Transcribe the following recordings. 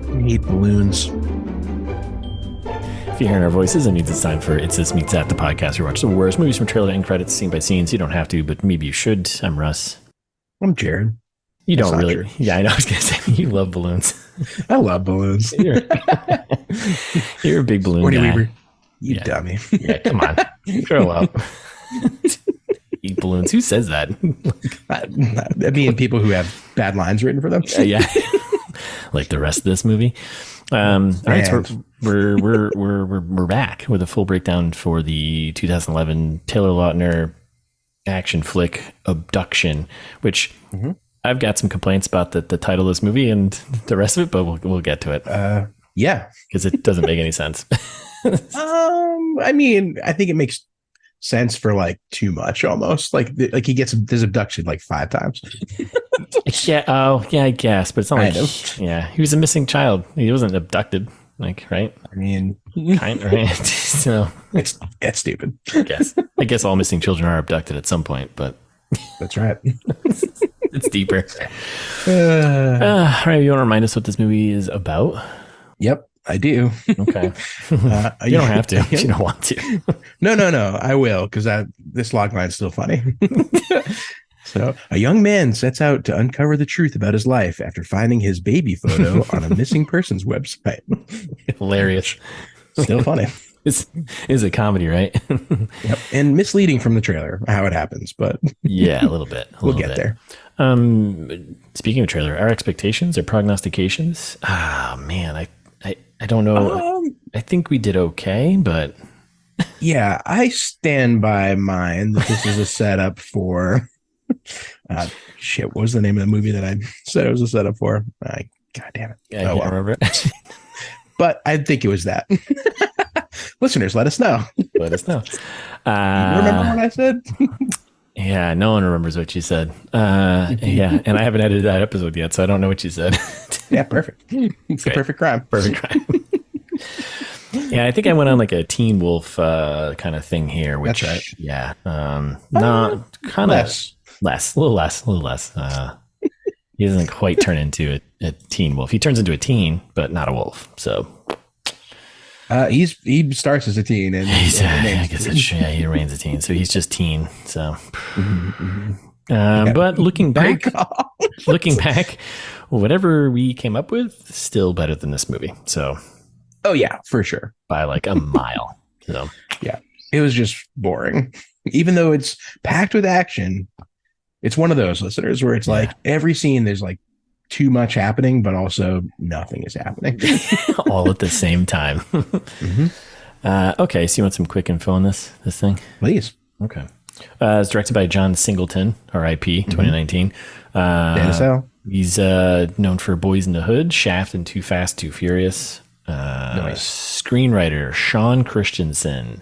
I hate balloons. If you're hearing our voices, it means it's time for It's This Meets That, the podcast where we watch the worst movies from trailer to end credits, scene by scene. So you don't have to, but maybe you should. I'm Russ. I'm Jared. You That's don't really. true. Yeah, I know. I was going to say, you love balloons. I love balloons. You're a big balloon Sigourney guy. Weaver. You Yeah. dummy. Yeah, come on. Grow up. Eat balloons. Who says that? That being people who have bad lines written for them. Yeah. Like the rest of this movie. All right, so we're back with a full breakdown for the 2011 Taylor Lautner action flick Abduction, which I've got some complaints about the title of this movie and the rest of it, but we'll get to it. Yeah. Because it doesn't make any sense. I mean, I think it makes sense for like too much almost. Like he gets this abduction like 5 times. Yeah. Oh, yeah, I guess. But it's not like, yeah, he was a missing child. He wasn't abducted. Like, right? I mean, Kind of, right? So it's stupid. I guess all missing children are abducted at some point, but That's right. it's deeper. All right. You want to remind us what this movie is about? Yep, I do. Okay. You don't have to if you don't want to. No. I will, because this log line's still funny. So, a young man sets out to uncover the truth about his life after finding his baby photo on a missing persons website. Hilarious. Still funny. It's a comedy, right? Yep. And misleading from the trailer, how it happens, but Yeah, a little bit. we'll get there. Speaking of trailer, our expectations or prognostications? Ah, man, I don't know. I think we did okay, but Yeah, I stand by mine that this is a setup for what was the name of the movie that I said it was a setup for? God damn it. I can't remember it. But I think it was that. Listeners, let us know. Let us know. You remember what I said? Yeah, no one remembers what you said. Yeah, and I haven't edited that episode yet, so I don't know what you said. Yeah, perfect. It's the perfect crime. Perfect crime. Yeah, I think I went on like a Teen Wolf kind of thing here, which That's right. yeah, not kind of a little less. He doesn't quite turn into a teen wolf. He turns into a teen, but not a wolf. So he starts as a teen and I guess he remains a teen. So he's just teen. So, but looking back, whatever we came up with, still better than this movie. So, oh yeah, for sure, by like a mile. So yeah, it was just boring, even though it's packed with action. It's one of those, listeners, where it's like every scene there's like too much happening, but also nothing is happening all at the same time. Okay, so you want some quick info on this thing? Please. Okay. It's directed by John Singleton, R.I.P. 2019. He's known for Boys in the Hood, Shaft, and Too Fast, Too Furious. Nice. Screenwriter Sean Christensen.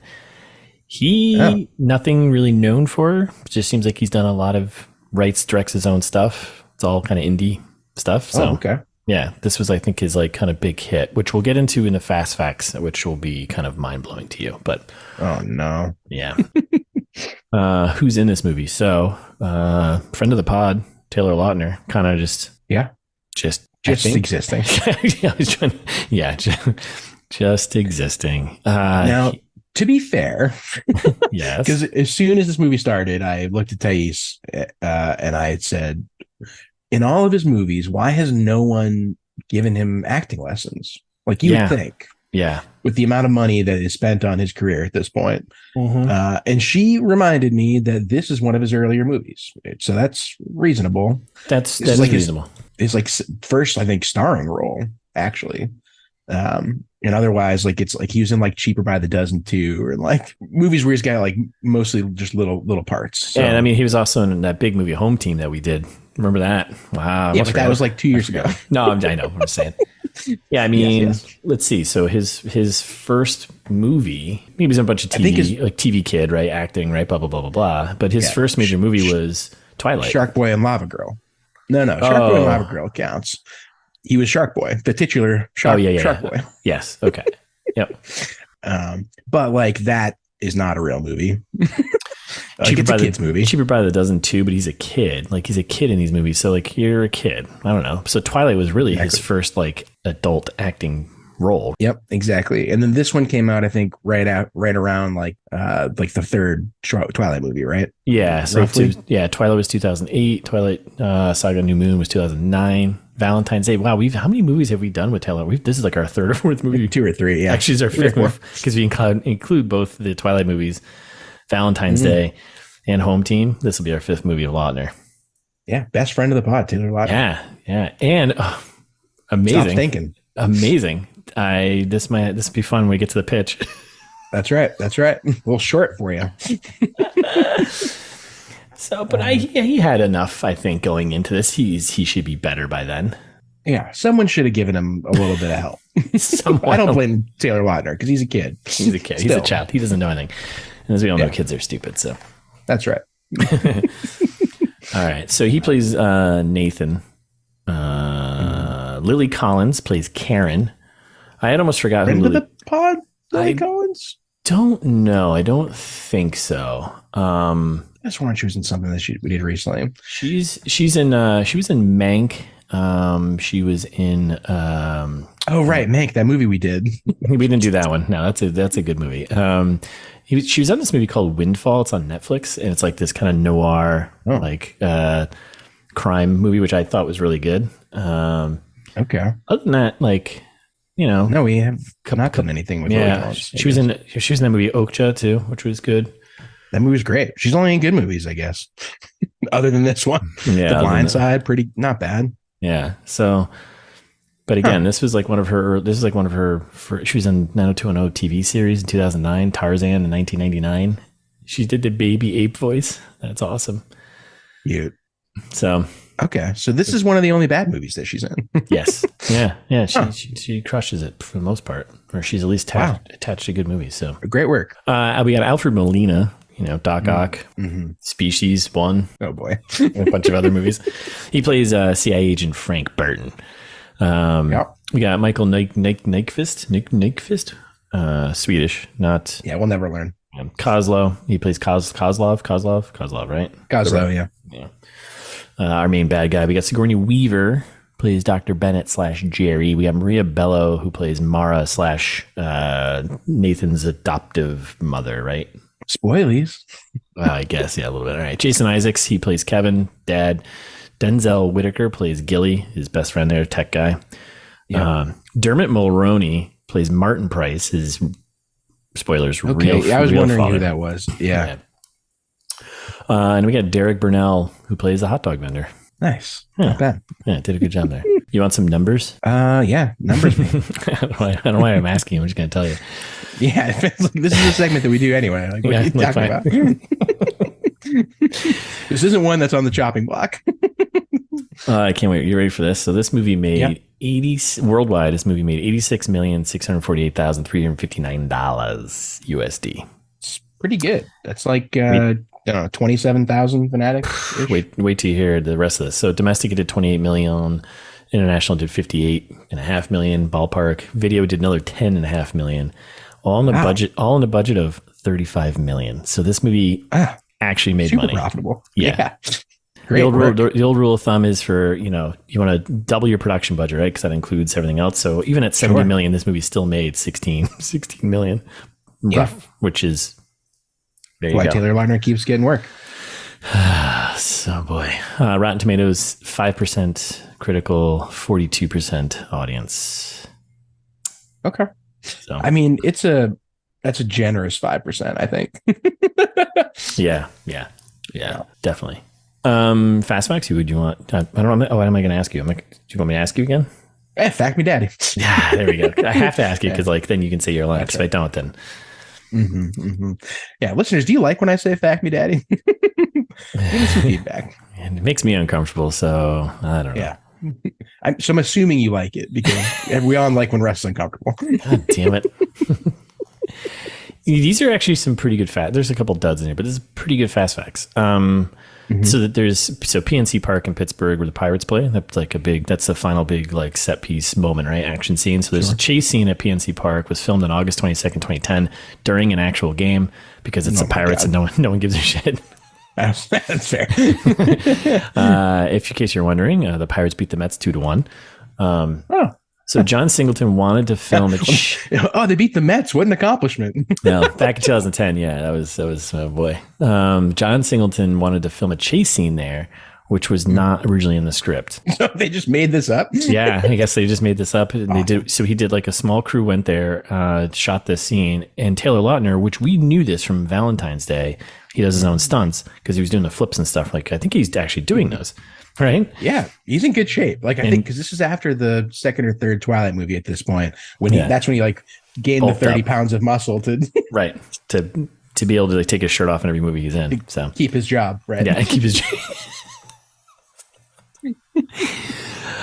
Nothing really known for. It just seems like he's done a lot of directs his own stuff. It's all kind of indie stuff. So okay. Yeah, this was, I think, his like kind of big hit, which we'll get into in the fast facts, which will be kind of mind blowing to you. But oh no, yeah. Who's in this movie? So, friend of the pod, Taylor Lautner, kind of just existing. Just existing. Now, to be fair, yes, because as soon as this movie started, I looked at Thais and I had said, in all of his movies, why has no one given him acting lessons? Like you would think. Yeah. With the amount of money that is spent on his career at this point. And she reminded me that this is one of his earlier movies. So that's reasonable. That's like reasonable. It's like first, I think, starring role, actually. And otherwise, like it's like he was in like Cheaper by the Dozen too, or like movies where he's got like mostly just little parts. So. And I mean, he was also in that big movie Home Team that we did. Remember that? Wow. Yeah, but that was like 2 years ago. No, I know what I'm saying. Yeah, I mean, yes. Let's see. So his first movie, he was in a bunch of TV, like TV Kid, right? Acting, right? Blah, blah, blah, blah, blah. But his first major movie was Twilight. Shark Boy and Lava Girl. No, Shark Boy and Lava Girl counts. He was Shark Boy, the titular Shark Boy. Yes. Okay. Yep. But like that is not a real movie. Like, it's a kid's movie. Cheaper by the dozen too, but he's a kid. Like, he's a kid in these movies. So, like, you're a kid. I don't know. So Twilight was really his first, like, adult acting role. Yep, exactly. And then this one came out, I think, right around like the third Twilight movie, right? Yeah. So Twilight was 2008. Twilight Saga New Moon was 2009. Valentine's Day. Wow, how many movies have we done with Taylor? This is like our third or fourth movie. 2 or 3, yeah. Actually, it's our fifth movie because we include both the Twilight movies, Valentine's Day, and Home Team. This will be our fifth movie of Lautner. Yeah, best friend of the pod, Taylor Lautner. Yeah, and amazing. Stop thinking. Amazing. This will be fun when we get to the pitch. That's right. A little short for you. So, but he had enough, I think, going into this. He should be better by then. Yeah, someone should have given him a little bit of help. I don't blame Taylor Lautner because he's a kid. He's a kid. He's a child. He doesn't know anything. And as we all know, kids are stupid. So that's right. All right. So he plays Nathan. Lily Collins plays Karen. I had almost forgot who the pod. Lily Collins. Don't know. I don't think so. I just want to choose in something that we did recently. She was in Mank. She was in Mank, that movie we did. We didn't do that one. No, that's a good movie. She was on this movie called Windfall. It's on Netflix, and it's like this kind of noir crime movie, which I thought was really good. Okay. Other than that, like, no, we have not done anything with her. She was in that movie Okja too, which was good. That movie was great. She's only in good movies, I guess. Other than this one, yeah, The Blind Side, pretty not bad. Yeah. So, but again, this was like one of her. She was in 90210 TV series in 2009, Tarzan in 1999. She did the baby ape voice. That's awesome. Cute. So. Okay, so this is one of the only bad movies that she's in. Yes. Yeah. She crushes it for the most part, or she's at least attached to good movies. So great work. We got Alfred Molina, Doc Ock, Species 1. Oh boy, a bunch of other movies. He plays CIA agent Frank Burton. We got Michael Nyqvist, Swedish, not. Yeah, we'll never learn. Kozlo. He plays Kozlov, right? Kozlo, yeah. Our main bad guy. We got Sigourney Weaver, plays Dr. Bennett / Jerry. We got Maria Bello, who plays Mara / Nathan's adoptive mother, right? Spoilies. I guess, yeah, a little bit. All right. Jason Isaacs, he plays Kevin, dad. Denzel Whitaker plays Gilly, his best friend there, tech guy. Yeah. Dermot Mulroney plays Martin Price, his spoilers. Okay, I was wondering father. Who that was. Yeah. And we got Derek Burnell, who plays the hot dog vendor. Nice. Not bad. Yeah, did a good job there. You want some numbers? Yeah, numbers. I don't know why I'm asking. I'm just going to tell you. Yeah, this is a segment that we do anyway. Like, what are you talking about? This isn't one that's on the chopping block. I can't wait. You ready for this? So this movie made worldwide. This movie made $86,648,359 USD. It's pretty good. That's like 27,000 fanatics. Wait till you hear the rest of this. So domestic it did 28 million, international did 58.5 million, ballpark video did another 10.5 million, all in the budget of 35 million. So this movie actually made money. Profitable. Yeah. Great. The old rule of thumb is for, you want to double your production budget, right? Because that includes everything else. So even at 70 million, this movie still made 16 million, which is why Taylor Lautner keeps getting work. So boy, Rotten Tomatoes 5% critical, 42% audience. Okay, so I mean that's a generous 5%. I think. yeah, definitely. Fast facts. Would you want? I don't know. What am I going to ask you? Do you want me to ask you again? Fact me, daddy. Yeah, there we go. I have to ask you because then you can say your last. If I don't, then. Yeah, listeners, do you like when I say "fact me, daddy"? Give me some feedback. And it makes me uncomfortable, so I don't know. Yeah, I'm assuming you like it because we all like when Russ is uncomfortable. God damn it! These are actually some pretty good facts. There's a couple duds in here, but this is pretty good fast facts. So that PNC Park in Pittsburgh where the Pirates play. That's the final big like set piece moment, right? Action scene. So there's a chase scene at PNC Park was filmed on August 22nd, 2010 during an actual game because it's the Pirates and no one gives a shit. That's fair. In case you're wondering, the Pirates beat the Mets 2-1. So John Singleton wanted to film they beat the Mets. What an accomplishment. No, back in 2010. Yeah, that was oh boy. John Singleton wanted to film a chase scene there, which was not originally in the script. So they just made this up? Yeah, I guess they just made this up. And he did like a small crew went there, shot this scene, and Taylor Lautner, which we knew this from Valentine's Day, he does his own stunts because he was doing the flips and stuff. Like I think he's actually doing those. Right. Yeah, he's in good shape. Like I think because this is after the second or third Twilight movie at this point that's when he like gained the 30 pounds of muscle to right to be able to like, take his shirt off in every movie he's in. So keep his job. Right. Yeah, keep his job.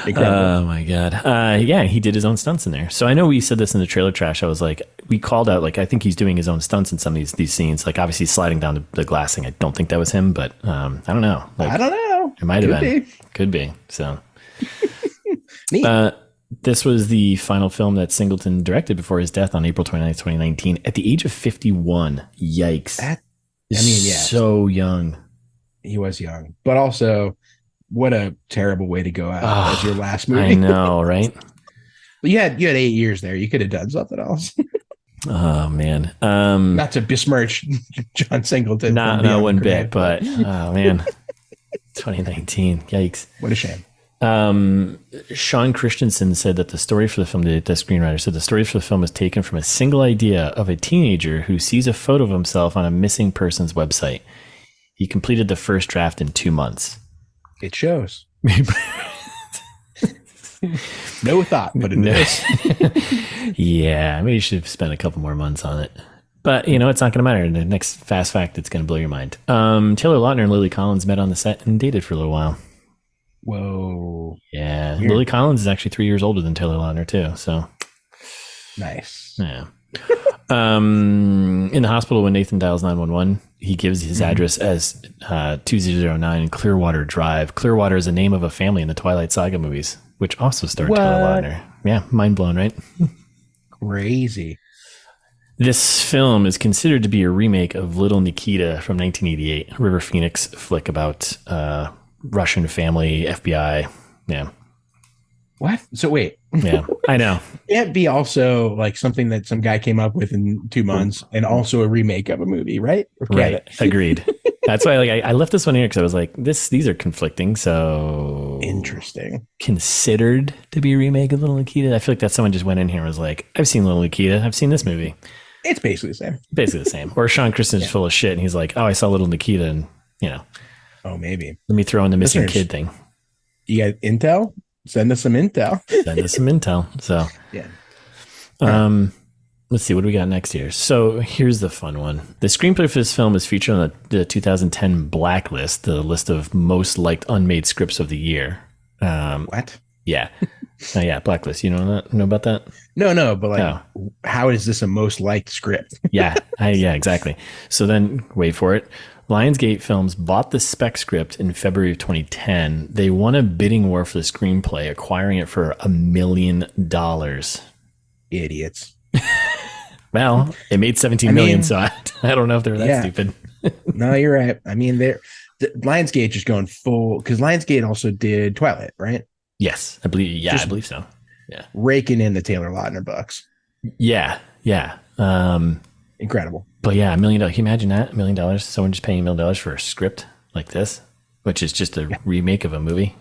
Incredible. Oh my god. Yeah, he did his own stunts in there. So I know we said this in the trailer trash. I was like, we called out like I think he's doing his own stunts in some of these scenes. Like obviously sliding down the glass thing. I don't think that was him, but I don't know. Like, I don't know. It might have been. Could be. So this was the final film that Singleton directed before his death on April 29th, 2019 at the age of 51. Yikes. So young. He was young, but also what a terrible way to go out as your last movie. I know, right? Well, you had 8 years there. You could have done something else. Oh man. Not to besmirch John Singleton. Not one bit, but oh man. 2019. Yikes. What a shame. Sean Christensen said that the story for the film, the screenwriter said the story for the film was taken from a single idea of a teenager who sees a photo of himself on a missing person's website. He completed the first draft in 2 months. It shows. No thought, but it is. Yeah, maybe you should have spent a couple more months on it. But, it's not going to matter. The next fast fact that's going to blow your mind. Taylor Lautner and Lily Collins met on the set and dated for a little while. Whoa. Yeah. Weird. Lily Collins is actually 3 years older than Taylor Lautner, too. So nice. Yeah. In the hospital when Nathan dials 911, he gives his address as 2009 Clearwater Drive. Clearwater is the name of a family in the Twilight Saga movies, which also starred Taylor Lautner. Yeah. Mind blown, right? Crazy. This film is considered to be a remake of Little Nikita from 1988, a River Phoenix flick about Russian family, FBI. Yeah. What? So wait. Yeah, I know. Can't be also like something that some guy came up with in 2 months and also a remake of a movie, right? Right. Agreed. That's why I left this one here because I was like, these are conflicting. So interesting. Considered to be a remake of Little Nikita. I feel like that someone just went in here and was like, I've seen Little Nikita. I've seen this movie. It's basically the same. Basically the same. Or Sean Christensen's full of shit and he's like, oh, I saw Little Nikita and, Oh, maybe. Let me throw in the missing kid thing. You got intel? Send us some intel. So, yeah. Let's see. What do we got next here? So here's the fun one. The screenplay for this film is featured on the 2010 Blacklist, the list of most liked unmade scripts of the year. What? Yeah. Yeah. Blacklist. You know about that? No. But how is this a most liked script? Yeah. Yeah, exactly. So then wait for it. Lionsgate Films bought the spec script in February of 2010. They won a bidding war for the screenplay, acquiring it for $1 million. Idiots. Well, it made 17 million, so I don't know if they're that stupid. No, you're right. I mean, Lionsgate just going full, because Lionsgate also did Twilight, right? Yes, I believe. Yeah, I believe so. Yeah, raking in the Taylor Lautner bucks. Yeah. Incredible. But yeah, $1 million. Can you imagine that? $1 million. Someone just paying $1 million for a script like this, which is just a remake of a movie.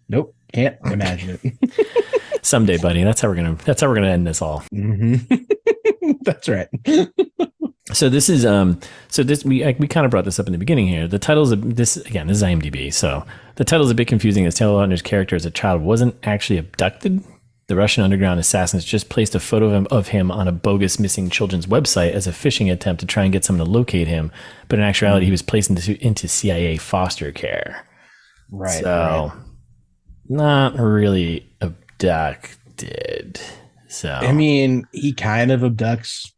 Nope, can't imagine it. Someday, buddy. That's how we're gonna end this all. Mm-hmm. That's right. So this is we kind of brought this up in the beginning here. The titles of this is IMDb. So the title is a bit confusing as Taylor Lautner's character as a child wasn't actually abducted. The Russian underground assassins just placed a photo of him on a bogus missing children's website as a phishing attempt to try and get someone to locate him. But in actuality, he was placed into CIA foster care. Right. So not really abducted. So I mean, he kind of abducts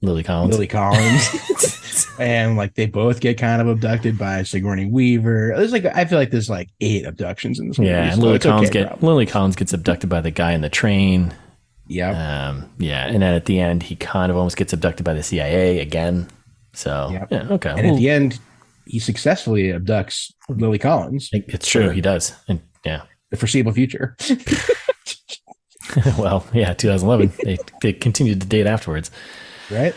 Lily Collins. And like they both get kind of abducted by Sigourney Weaver. There's like, I feel like there's like 8 abductions in this movie. Yeah, and so Lily Collins gets abducted by the guy in the train. Yeah. Yeah, and then at the end he kind of almost gets abducted by the CIA again. So yeah, okay. And at the end, he successfully abducts Lily Collins. It's true, he does. And yeah, the foreseeable future. Well, yeah, 2011. They continued to date afterwards. Right.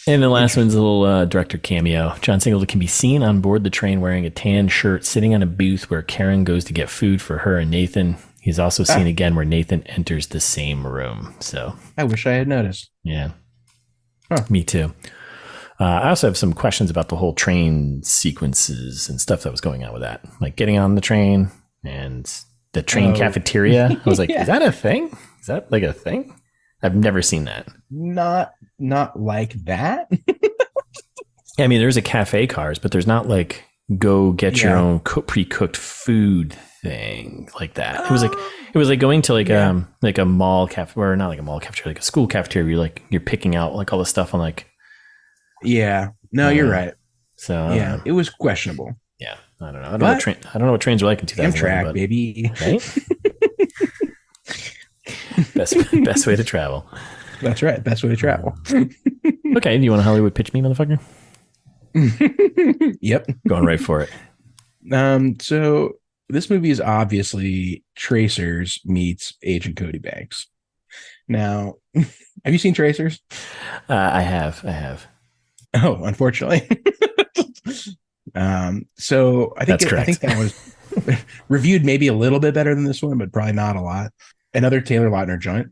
And the last one's a little director cameo. John Singleton can be seen on board the train wearing a tan shirt, sitting on a booth where Karen goes to get food for her and Nathan. He's also seen again where Nathan enters the same room. So I wish I had noticed. Yeah. Huh. Me too. I also have some questions about the whole train sequences and stuff that was going on with that. Like getting on the train and the train cafeteria. I was like, Is that a thing? Is that like a thing? I've never seen that. Not like that. I mean, there's a cafe cars, but there's not like go get your own pre-cooked food thing like that. It was like going to like a mall cafe, or not like a mall cafeteria, like a school cafeteria. You're picking out like all the stuff on like. Yeah. No, you're right. So yeah, it was questionable. Yeah, I don't know. I don't know what trains are like in 2011. Amtrak, baby. Right. Best way to travel. That's right. Best way to travel. Okay. Do you want a Hollywood pitch me, motherfucker? Yep. Going right for it. So this movie is obviously Tracers meets Agent Cody Banks. Now, have you seen Tracers? I have. Oh, unfortunately. So I think that was reviewed maybe a little bit better than this one, but probably not a lot. Another Taylor Lautner joint.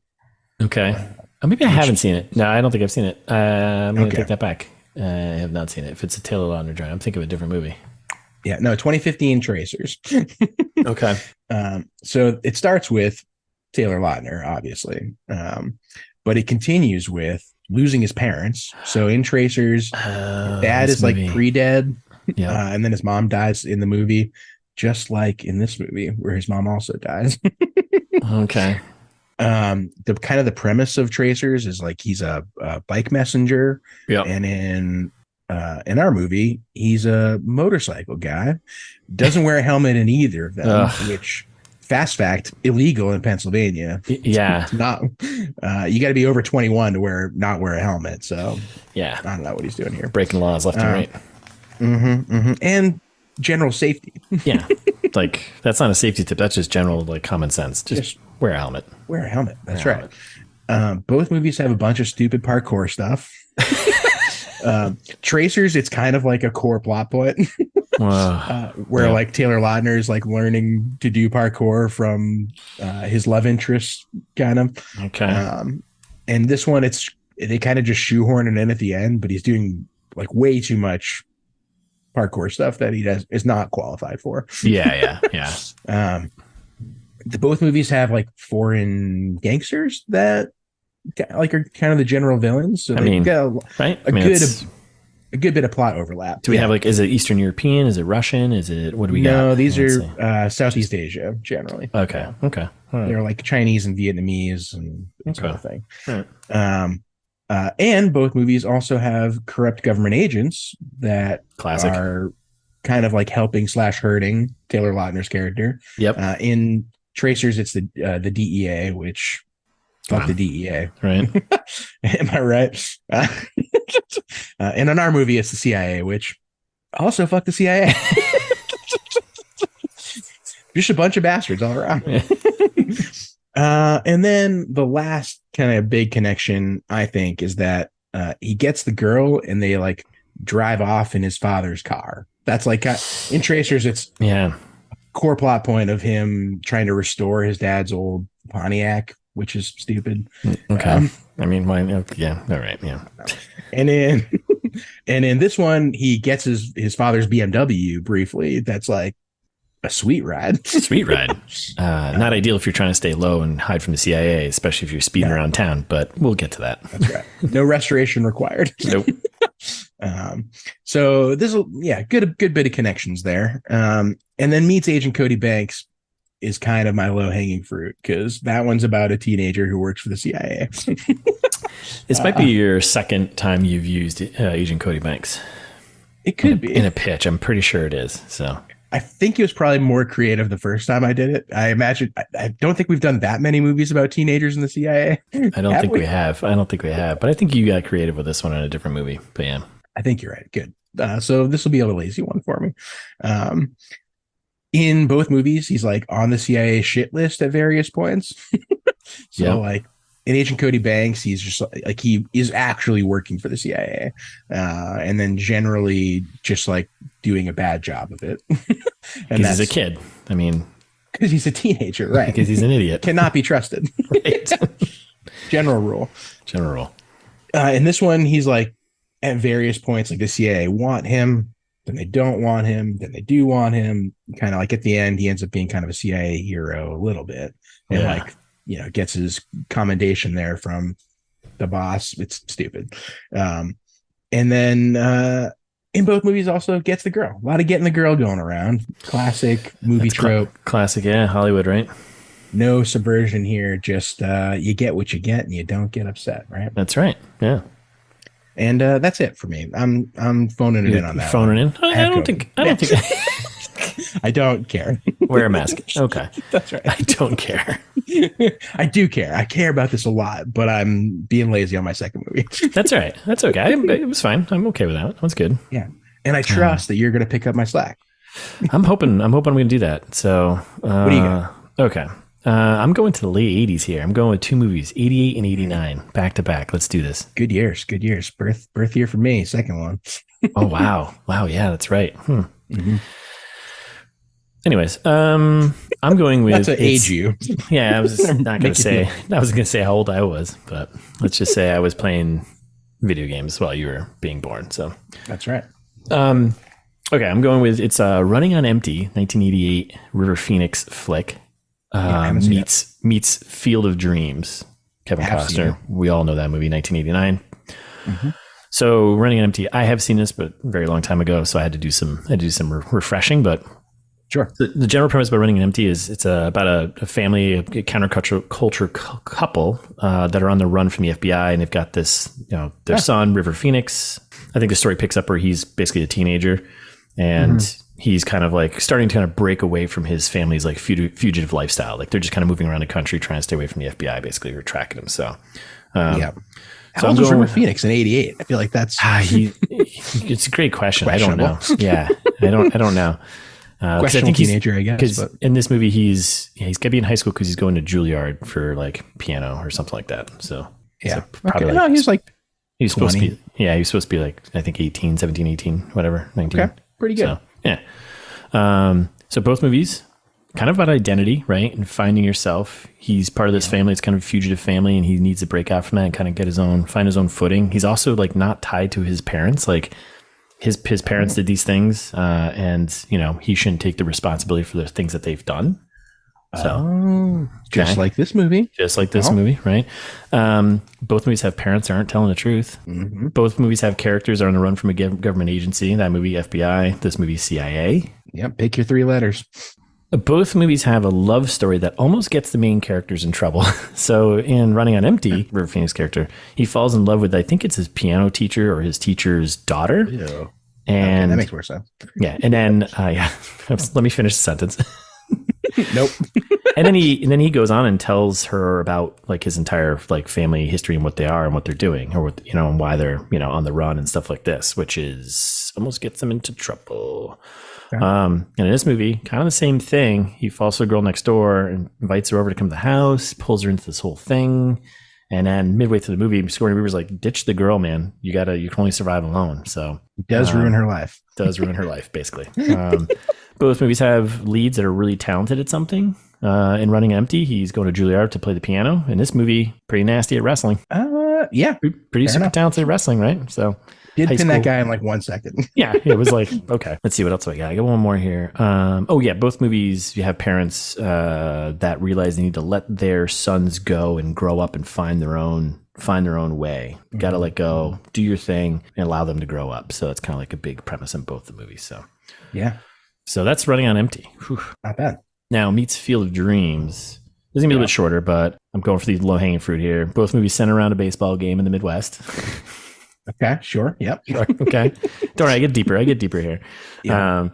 Okay. Maybe I haven't seen it. No, I don't think I've seen it. I'm going to take that back. I have not seen it. If it's a Taylor Lautner joint, I'm thinking of a different movie. Yeah, no, 2015 Tracers. Okay. So it starts with Taylor Lautner, obviously, but it continues with losing his parents. So in Tracers, dad is like pre-dead, and then his mom dies in the movie, just like in this movie where his mom also dies. Okay. The premise of Tracers is like he's a bike messenger, and in our movie he's a motorcycle guy, doesn't wear a helmet in either of them, which fast fact, illegal in Pennsylvania. Yeah. It's not you got to be over 21 to not wear a helmet. So yeah, I don't know what he's doing here, breaking laws left and right. And general safety. Yeah, like that's not a safety tip, that's just general like common sense. Just wear a helmet. That's right. Both movies have a bunch of stupid parkour stuff. Tracers, it's kind of like a core plot point. Where like Taylor Lautner is like learning to do parkour from his love interest, kind of. Okay. And this one, they kind of just shoehorn it in at the end, but he's doing like way too much parkour stuff that he is not qualified for. Yeah. Both movies have like foreign gangsters that like are kind of the general villains. So they got a good bit of plot overlap. Do we have like, is it Eastern European? Is it Russian? Is it, what do we got? No, these are Southeast Asia generally. Okay. Okay. Right. They're like Chinese and Vietnamese and that sort of thing. Right. And both movies also have corrupt government agents that are kind of like helping / hurting Taylor Lautner's character. Yep. In Tracers, it's the DEA, which fuck the DEA. Right. Am I right? And in our movie, it's the CIA, which also fuck the CIA. Just a bunch of bastards all around. And then the last kind of big connection, I think, is that he gets the girl and they like drive off in his father's car. That's like in Tracers, it's a core plot point of him trying to restore his dad's old Pontiac, which is stupid. Okay. I mean, yeah. All right. Yeah. And in this one, he gets his father's BMW briefly. That's like a sweet ride. Not ideal if you're trying to stay low and hide from the CIA, especially if you're speeding around town, but we'll get to that. That's right. No restoration required. Nope. So this will, good bit of connections there. And then meets Agent Cody Banks. is kind of my low hanging fruit, because that one's about a teenager who works for the CIA. This might be your second time you've used Agent Cody Banks. It could be in a pitch. I'm pretty sure it is. So I think it was probably more creative the first time I did it. I imagine. I don't think we've done that many movies about teenagers in the CIA. I don't think we have. But I think you got creative with this one in a different movie. But yeah, I think you're right. Good. So this will be a lazy one for me. In both movies, he's like on the CIA shit list at various points. So like in Agent Cody Banks, he's just like he is actually working for the CIA, and then generally just like doing a bad job of it. And he's a kid. I mean, because he's a teenager, right? Because he's an idiot, cannot be trusted. Right. General rule. In this one, he's like at various points, like the CIA want him, then they don't want him, then they do want him. Kind of like at the end, he ends up being kind of a CIA hero a little bit, and like, you know, gets his commendation there from the boss. It's stupid. And then in both movies also gets the girl. A lot of getting the girl going around. Classic movie trope. Classic, yeah, Hollywood, right? No subversion here. Just you get what you get and you don't get upset, right? That's right. Yeah. And that's it for me. I'm phoning it in on that. Phoning in? I don't think. I don't care. Wear a mask. Okay. That's right. I don't care. I do care. I care about this a lot, but I'm being lazy on my second movie. That's all right. That's okay. It was fine. I'm okay with that. That's good. Yeah. And I trust that you're going to pick up my slack. I'm hoping I'm going to do that. So what do you got? Okay. I'm going to the late 80s here. I'm going with two movies, 88 and 89, back to back. Let's do this. Good years. Birth year for me. Second one. Oh, wow. Wow. Yeah, that's right. Mm-hmm. Anyways, I'm going with... Not to age you. Yeah, I was not going to say... I was going to say how old I was, but let's just say I was playing video games while you were being born. So that's right. Okay, I'm going with... It's Running on Empty, 1988 River Phoenix flick. Meets Field of Dreams. Kevin Costner. We all know that movie, 1989. Mm-hmm. So Running on Empty, I have seen this, but a very long time ago, so I had to do some refreshing, but... Sure. The general premise about Running on Empty is it's about a family, a counterculture couple that are on the run from the FBI, and they've got this, their son, River Phoenix. I think the story picks up where he's basically a teenager, and he's kind of like starting to kind of break away from his family's like fugitive lifestyle. Like they're just kind of moving around the country trying to stay away from the FBI, basically, who are tracking him. So, yeah. How old was River Phoenix in 88? I feel like that's it's a great question. I don't know. Yeah, I don't know. Questionable teenager, I guess. Because in this movie, he's gonna be in high school because he's going to Juilliard for like piano or something like that. So yeah, probably no, he's like he's supposed to be. Yeah, he's supposed to be like I think 17, 18, whatever, 19. Okay, pretty good. So, yeah. So both movies kind of about identity, right, and finding yourself. He's part of this family. It's kind of a fugitive family, and he needs to break out from that and kind of find his own footing. He's also like not tied to his parents, like. His parents did these things, and he shouldn't take the responsibility for the things that they've done. So, just like this movie, movie, right? Both movies have parents that aren't telling the truth. Mm-hmm. Both movies have characters that are on the run from a government agency. That movie, FBI. This movie, CIA. Yep, pick your three letters. Both movies have a love story that almost gets the main characters in trouble. So in Running on Empty, River Phoenix character, he falls in love with, I think it's his piano teacher or his teacher's daughter. Yeah. And that makes more sense. Yeah. And then, let me finish the sentence. Nope. And then he goes on and tells her about like his entire like family history and what they are and what they're doing or what, and why they're, on the run and stuff like this, which is almost gets them into trouble. And in this movie, kind of the same thing. He falls for a girl next door and invites her over to come to the house, pulls her into this whole thing. And then midway through the movie, Sigourney Weaver's like, ditch the girl, man. You can only survive alone. So it does ruin her life. Does ruin her life, basically. Both movies have leads that are really talented at something. In Running Empty, he's going to Juilliard to play the piano. In this movie, pretty nasty at wrestling. Yeah. Pretty super talented at wrestling, right? So did pin that guy in like 1 second. Yeah, it was like, okay, let's see what else I got. I got one more here. Both movies, you have parents that realize they need to let their sons go and grow up and find their own way. You got to let go, do your thing, and allow them to grow up. So it's kind of like a big premise in both the movies. So yeah. So that's Running on Empty. Whew. Not bad. now meets Field of Dreams. This is going to be a bit shorter, but I'm going for the low-hanging fruit here. Both movies center around a baseball game in the Midwest. Okay, sure. Yep. Sure. Okay. Don't worry, I get deeper here. Yeah.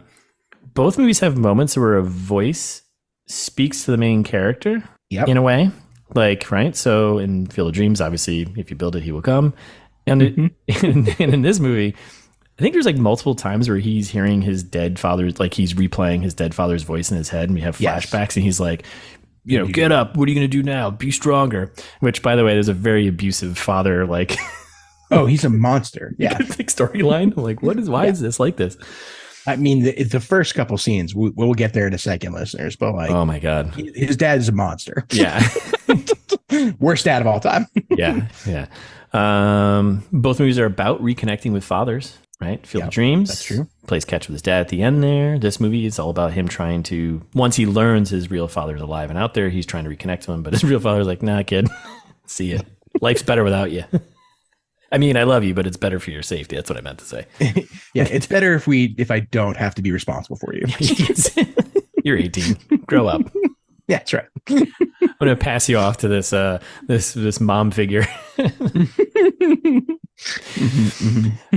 Both movies have moments where a voice speaks to the main character in a way. Like, right? So in Field of Dreams, obviously, if you build it, he will come. And, and in this movie, I think there's like multiple times where he's hearing his dead father's, like he's replaying his dead father's voice in his head, and we have flashbacks, and he's like, you know, get up. What are you going to do now? Be stronger. Which, by the way, there's a very abusive father, like, oh, he's a monster. Yeah. Like storyline. Like, why is this like this? I mean, the first couple scenes, we'll get there in a second, listeners, but like, oh my God, his dad is a monster. Yeah. Worst dad of all time. Yeah. Both movies are about reconnecting with fathers, right? Field of Dreams. That's true. Plays catch with his dad at the end there. This movie is all about him trying to, once he learns his real father's alive and out there, he's trying to reconnect to him, but his real father's like, nah, kid, see ya. Life's better without you. I mean, I love you, but it's better for your safety. That's what I meant to say. Yeah, it's better if I don't have to be responsible for you. You're 18. Grow up. Yeah, that's right. I'm going to pass you off to this mom figure.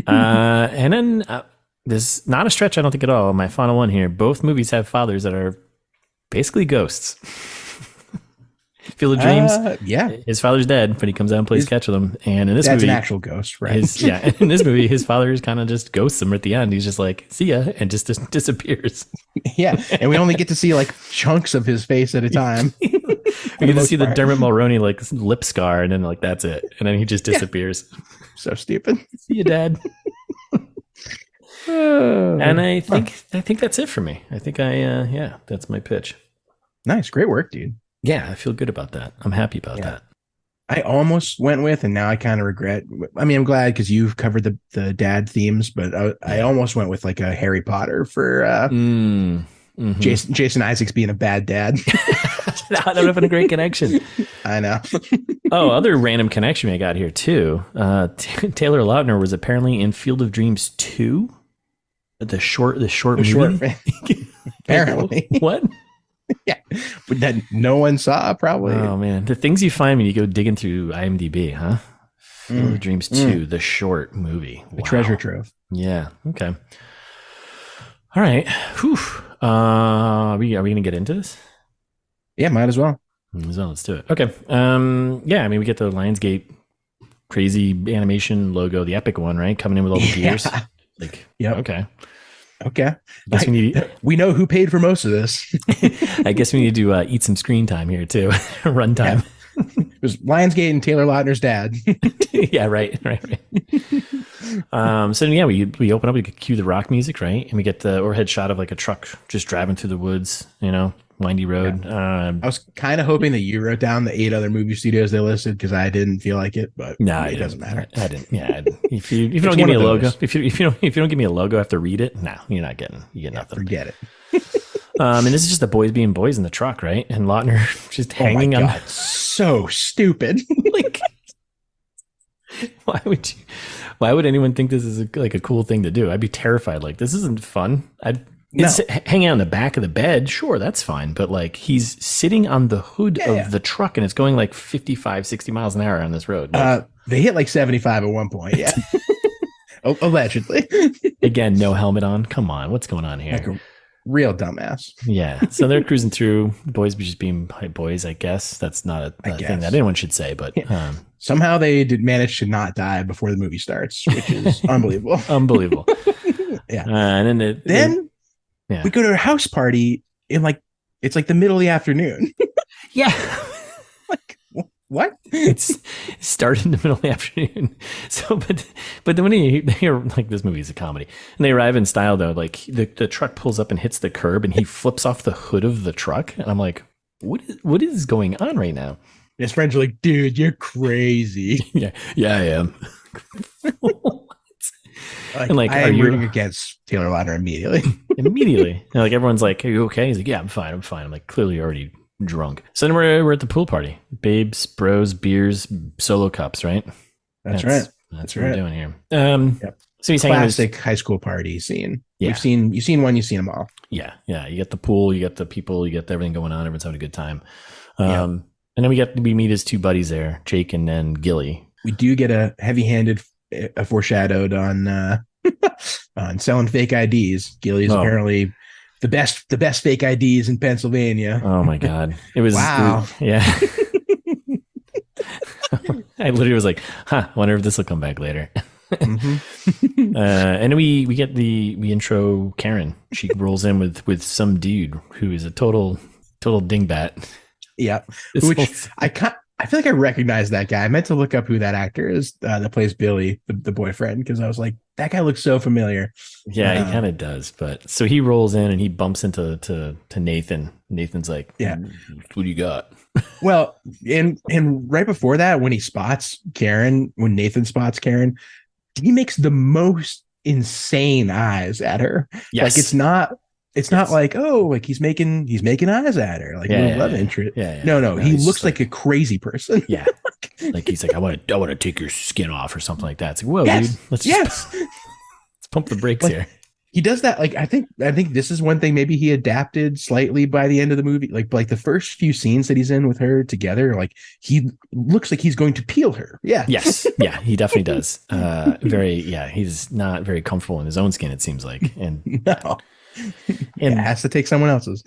And then this is not a stretch, I don't think at all. My final one here. Both movies have fathers that are basically ghosts. Field of Dreams. His father's dead, but he comes out and plays catch with him. And in this movie, an actual ghost, right? In this movie, his father kind of just ghosts him at the end. He's just like, see ya, and just disappears. Yeah. And we only get to see like chunks of his face at a time. We get to see the Dermot Mulroney like lip scar, and then like that's it. And then he just disappears. So stupid. See you, Dad. And I think that's it for me. I think that's my pitch. Nice. Great work, dude. Yeah, I feel good about that. I'm happy about that. I almost went with, and now I kind of regret. I mean, I'm glad because you've covered the dad themes, but I almost went with like a Harry Potter for Jason Isaacs being a bad dad. That would have been a great connection. I know. Oh, other random connection I got here too. Taylor Lautner was apparently in Field of Dreams 2, the short movie. Apparently, what? Yeah, but that no one saw probably. Oh man, the things you find when you go digging through IMDb, huh? Field of Dreams 2, the short movie, the treasure trove. Yeah. Okay. All right. Whew. Are we gonna get into this? Yeah, might as well. Let's do it. Okay. Yeah. I mean, we get the Lionsgate crazy animation logo, the epic one, right? Coming in with all the gears. Like, yeah. Okay. We know who paid for most of this. I guess we need to eat some screen time here too. Runtime. Yeah. It was Lionsgate and Taylor Lautner's dad. Yeah, right. So yeah, we open up, we cue the rock music, right? And we get the overhead shot of like a truck just driving through the woods, windy road. Yeah. I was kind of hoping that you wrote down the 8 other movie studios they listed because I didn't feel like it, but it doesn't matter. I didn't. Yeah, if you don't give me a logo, if you don't give me a logo, I have to read it. No, you get nothing. Forget it. And this is just the boys being boys in the truck, right? And Lautner just hanging on. God, so stupid. Like, why would anyone think this is a cool thing to do? I'd be terrified. Like, this isn't fun. Hanging on the back of the bed, sure, that's fine. But like, he's sitting on the hood of the truck, and it's going like 55, 60 miles an hour on this road. Like, they hit like 75 at one point. Yeah. Allegedly. Again, no helmet on. Come on. What's going on here? Like a real dumbass. Yeah. So they're cruising through. Boys just being boys, I guess. That's not a thing that anyone should say, but somehow they did manage to not die before the movie starts, which is unbelievable. Unbelievable. Yeah. And then we go to a house party in it's like the middle of the afternoon. Yeah. Like, what? It's started in the middle of the afternoon. So, but then when they hear like, this movie is a comedy, and they arrive in style though, like the truck pulls up and hits the curb, and he flips off the hood of the truck, and I'm like, what is going on right now? His friends are like, dude, you're crazy. Yeah, I am. And like, are you rooting against Taylor Lautner immediately? Immediately. And like, everyone's like, are you okay? He's like, yeah, I'm fine. I'm like, clearly already drunk. So then we're at the pool party. Babes, bros, beers, solo cups, right? That's right. That's what we're doing here. So he's hanging classic high school party scene. Yeah. You've seen one, you've seen them all. Yeah. You get the pool, you get the people, you get everything going on. Everyone's having a good time. And then we meet his two buddies there, Jake and then Gilly. We do get a heavy-handed foreshadowed on selling fake IDs. Gilly's apparently the best fake IDs in Pennsylvania. Oh my God. It was, wow. Yeah. I literally was like, wonder if this will come back later. Mm-hmm. And we intro Karen. She rolls in with some dude who is a total dingbat. Yeah. Which I feel like I recognize that guy. I meant to look up who that actor is that plays Billy, the boyfriend, because I was like, that guy looks so familiar. Yeah, he kind of does. But so he rolls in and he bumps into Nathan. Nathan's like, yeah, what do you got? Well, and right before that, when Nathan spots Karen, he makes the most insane eyes at her. Yes. Like it's not like, oh, like he's making eyes at her, like love interest. No, he looks like a crazy person. Yeah. Like he's like, I want to take your skin off or something like that. It's like, whoa, yes, dude, let's pump the brakes like, here. He does that. Like, I think this is one thing maybe he adapted slightly by the end of the movie. Like the first few scenes that he's in with her together, like he looks like he's going to peel her. Yeah. Yes. Yeah, he definitely does. He's not very comfortable in his own skin, it seems like. And no. And has to take someone else's.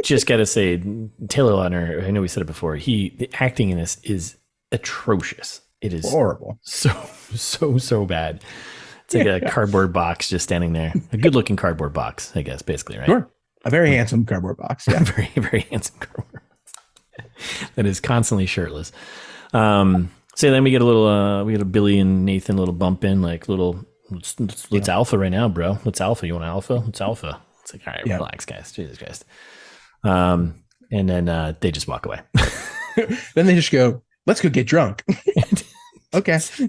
Just gotta say, Taylor Lautner, I know we said it before, the acting in this is atrocious. It is horrible. So bad. It's like a cardboard box just standing there. A good looking cardboard box, I guess, basically, right? Sure. A very handsome cardboard box. Yeah. Very, very handsome cardboard box that is constantly shirtless. So then we get a Billy and Nathan little bump in, like let's alpha right now, bro. Let's alpha. You want alpha? Let's alpha. It's like, all right, relax, guys. Jesus Christ. And then they just walk away. Then they just go, let's go get drunk. Okay. So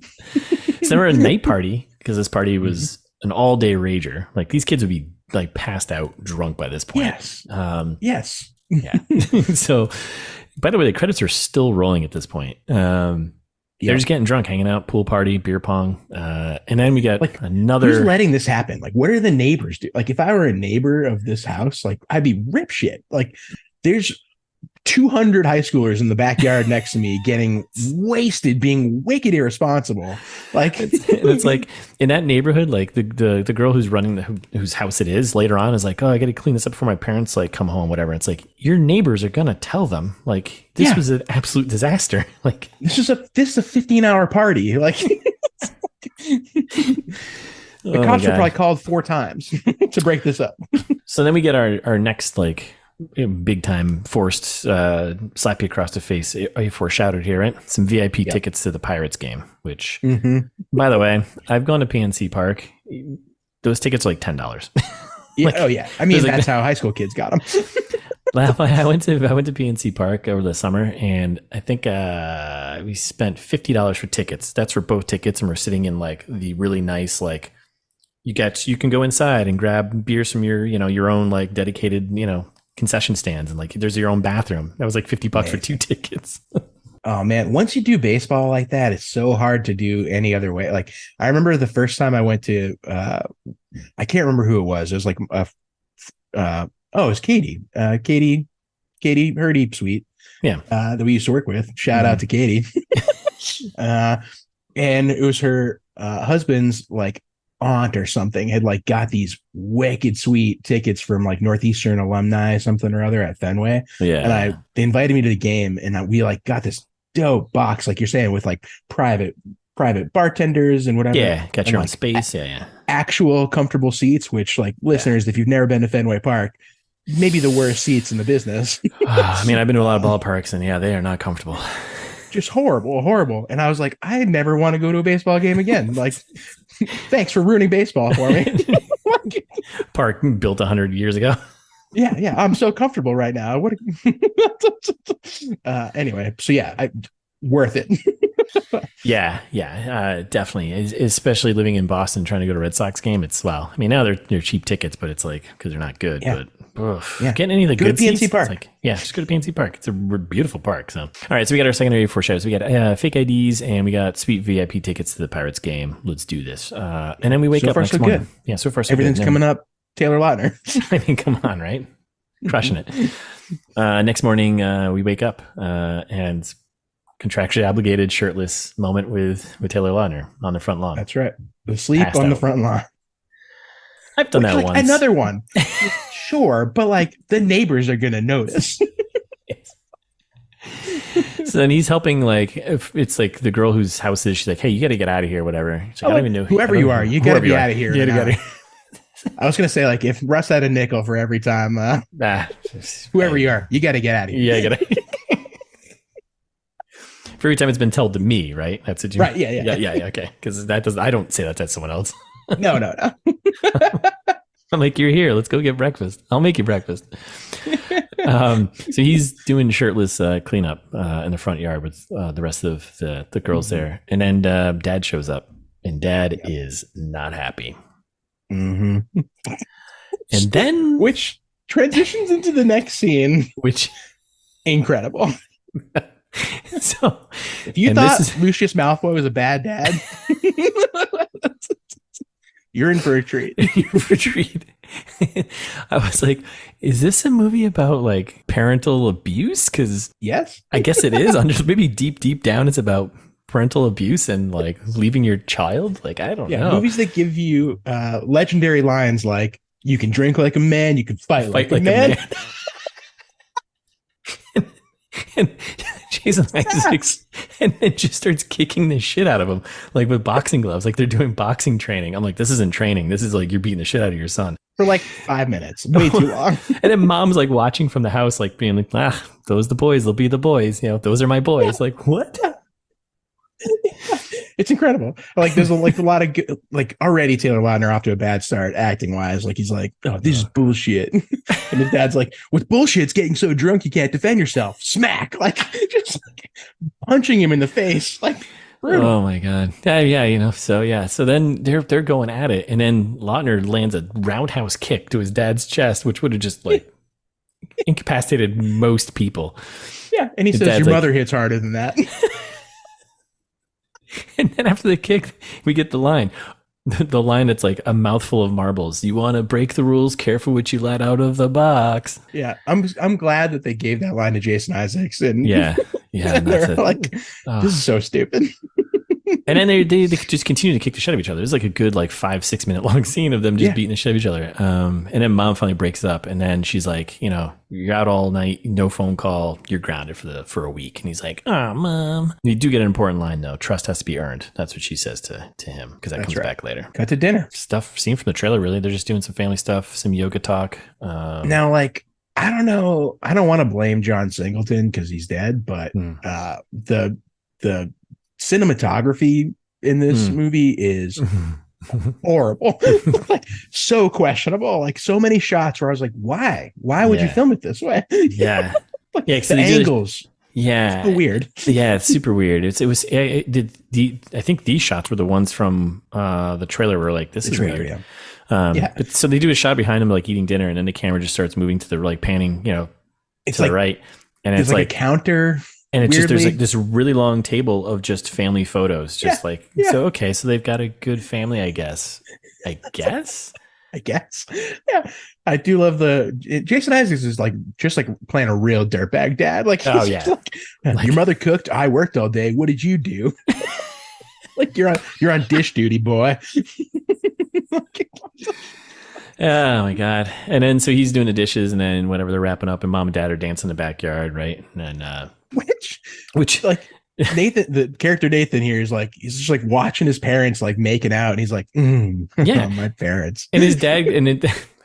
then we're at a night party, because this party was an all-day rager. Like these kids would be like passed out drunk by this point. Yes. Yes. Yeah. So, by the way, the credits are still rolling at this point. They're just getting drunk, hanging out, pool party, beer pong. And then we got like another. Who's letting this happen? Like, what are the neighbors do? Like, if I were a neighbor of this house, like I'd be rip shit. Like, there's 200 high schoolers in the backyard next to me getting wasted, being wicked irresponsible. Like it's like in that neighborhood, like the girl who's running whose house it is later on is like, oh, I got to clean this up before my parents like come home, whatever. It's like your neighbors are gonna tell them like this was an absolute disaster. Like this is a 15-hour party. Like the cops were probably called 4 times to break this up. So then we get our next like big time forced slap you across the face. I foreshadowed here, right? Some VIP tickets to the Pirates game, which by the way, I've gone to PNC Park. Those tickets are like $10. Like, oh yeah. I mean, that's how high school kids got them. I went to PNC Park over the summer, and I think we spent $50 for tickets. That's for both tickets, and we're sitting in like the really nice like you can go inside and grab beers from your own like dedicated concession stands, and like there's your own bathroom. That was like $50 for 2 tickets. Oh man, once you do baseball like that, it's so hard to do any other way. Like I remember the first time I went to I can't remember who it was. It was like it was Katie. Katie Hurdy Sweet. Yeah. That we used to work with. Shout out to Katie. And it was her husband's like aunt or something had like got these wicked sweet tickets from like Northeastern alumni something or other at Fenway. Yeah. And they invited me to the game, and we like got this dope box, like you're saying, with like private bartenders and whatever. Yeah, got your own space. Yeah. Actual comfortable seats, which like listeners, if you've never been to Fenway Park, maybe the worst seats in the business. I mean, I've been to a lot of ballparks, and they are not comfortable. Just horrible. And I was like, I never want to go to a baseball game again. Like, thanks for ruining baseball for me. Park built 100 years ago. Yeah. I'm so comfortable right now. Anyway, so worth it. Definitely. Especially living in Boston, trying to go to a Red Sox game. It's I mean, now they're cheap tickets, but it's like because they're not good. Yeah. Getting any of the Go good to PNC seats. Park. Like, just go to PNC Park. It's a beautiful park. So, all right. So we got our secondary 4 shows. We got fake IDs and we got sweet VIP tickets to the Pirates game. Let's do this. And then we wake up next morning. Good. Yeah, so far so everything's good. Coming up. Taylor Lautner. I mean, come on, right? Crushing it. Next morning, we wake up and contractually obligated shirtless moment with Taylor Lautner on the front lawn. That's right. The sleep Passed on out. The front lawn. I've done that once. Another one. Sure, but like the neighbors are gonna notice. So then he's helping, like, if it's like the girl whose house is, she's like, hey, you got to get out of here, whatever. She's like, I don't even know. Whoever you are, you got to be out of here. You got to get out of here. I was gonna say, like, if Russ had a nickel for every time, whoever you are, you got to get out of here. Yeah, you got to. For every time it's been told to me, right? That's what you right. Yeah. Okay, because that does. I don't say that to someone else. No. I'm like, you're here. Let's go get breakfast. I'll make you breakfast. So he's doing shirtless cleanup in the front yard with the rest of the girls there. And then Dad shows up, and Dad is not happy. Mm-hmm. And then... Which transitions into the next scene. Which... Incredible. So... If you thought Lucius Malfoy was a bad dad... You're in for a treat. I was like, is this a movie about like parental abuse? Because yes, I guess it is. Maybe deep down, it's about parental abuse and like leaving your child. Like, I don't know. Movies that give you legendary lines like, you can drink like a man, you can fight like a man. And Jason Isaacs, and then just starts kicking the shit out of him, like with boxing gloves, like they're doing boxing training. I'm like, this isn't training. This is like you're beating the shit out of your son for like 5 minutes, way too long. And then Mom's like watching from the house, like being like, those the boys, they'll be the boys. You know, those are my boys. Like what? It's incredible. Like there's a lot of good, like already Taylor Lautner off to a bad start acting wise. Like he's like, oh, this is bullshit. And his dad's like, with bullshit's getting so drunk you can't defend yourself. Smack, like just like, punching him in the face. Like brutal. Oh my god. Yeah, you know. So yeah. So then they're going at it, and then Lautner lands a roundhouse kick to his dad's chest, which would have just like incapacitated most people. Yeah, and he says your mother hits harder than that. And then after the kick, we get the line that's like a mouthful of marbles. You want to break the rules? Careful what you let out of the box. Yeah, I'm glad that they gave that line to Jason Isaacs. And yeah, and they're like, this is so stupid. And then they just continue to kick the shit out of each other. There's like a good 5-6 minute long scene of them just beating the shit out of each other. And then Mom finally breaks up, and then she's like, you know, you're out all night, no phone call, you're grounded for a week. And he's like, oh, Mom. You do get an important line though. Trust has to be earned. That's what she says to him, because that comes back later. Cut to dinner. Stuff seen from the trailer. Really, they're just doing some family stuff, some yoga talk. Now, like, I don't know. I don't want to blame John Singleton because he's dead, but the cinematography in this movie is horrible. Like so questionable. Like so many shots where I was like, why would you film it this way? Yeah. The angles. Yeah. So weird. Yeah, it's super weird. I think these shots were the ones from the trailer where like, this is weird. But so they do a shot behind him like eating dinner, and then the camera just starts moving to the like panning, you know, to the right. And it's like a counter. And it's just, there's like this really long table of just family photos. Just so okay, so they've got a good family, I guess. Yeah. I do love Jason Isaacs is like just like playing a real dirtbag dad. Like, your mother cooked, I worked all day. What did you do? Like you're on dish duty, boy. Oh my god. And then so he's doing the dishes, and then whenever they're wrapping up, and Mom and Dad are dancing in the backyard, right? And then which like Nathan, the character Nathan here is like, he's just like watching his parents like making out, and he's like, my parents. And his dad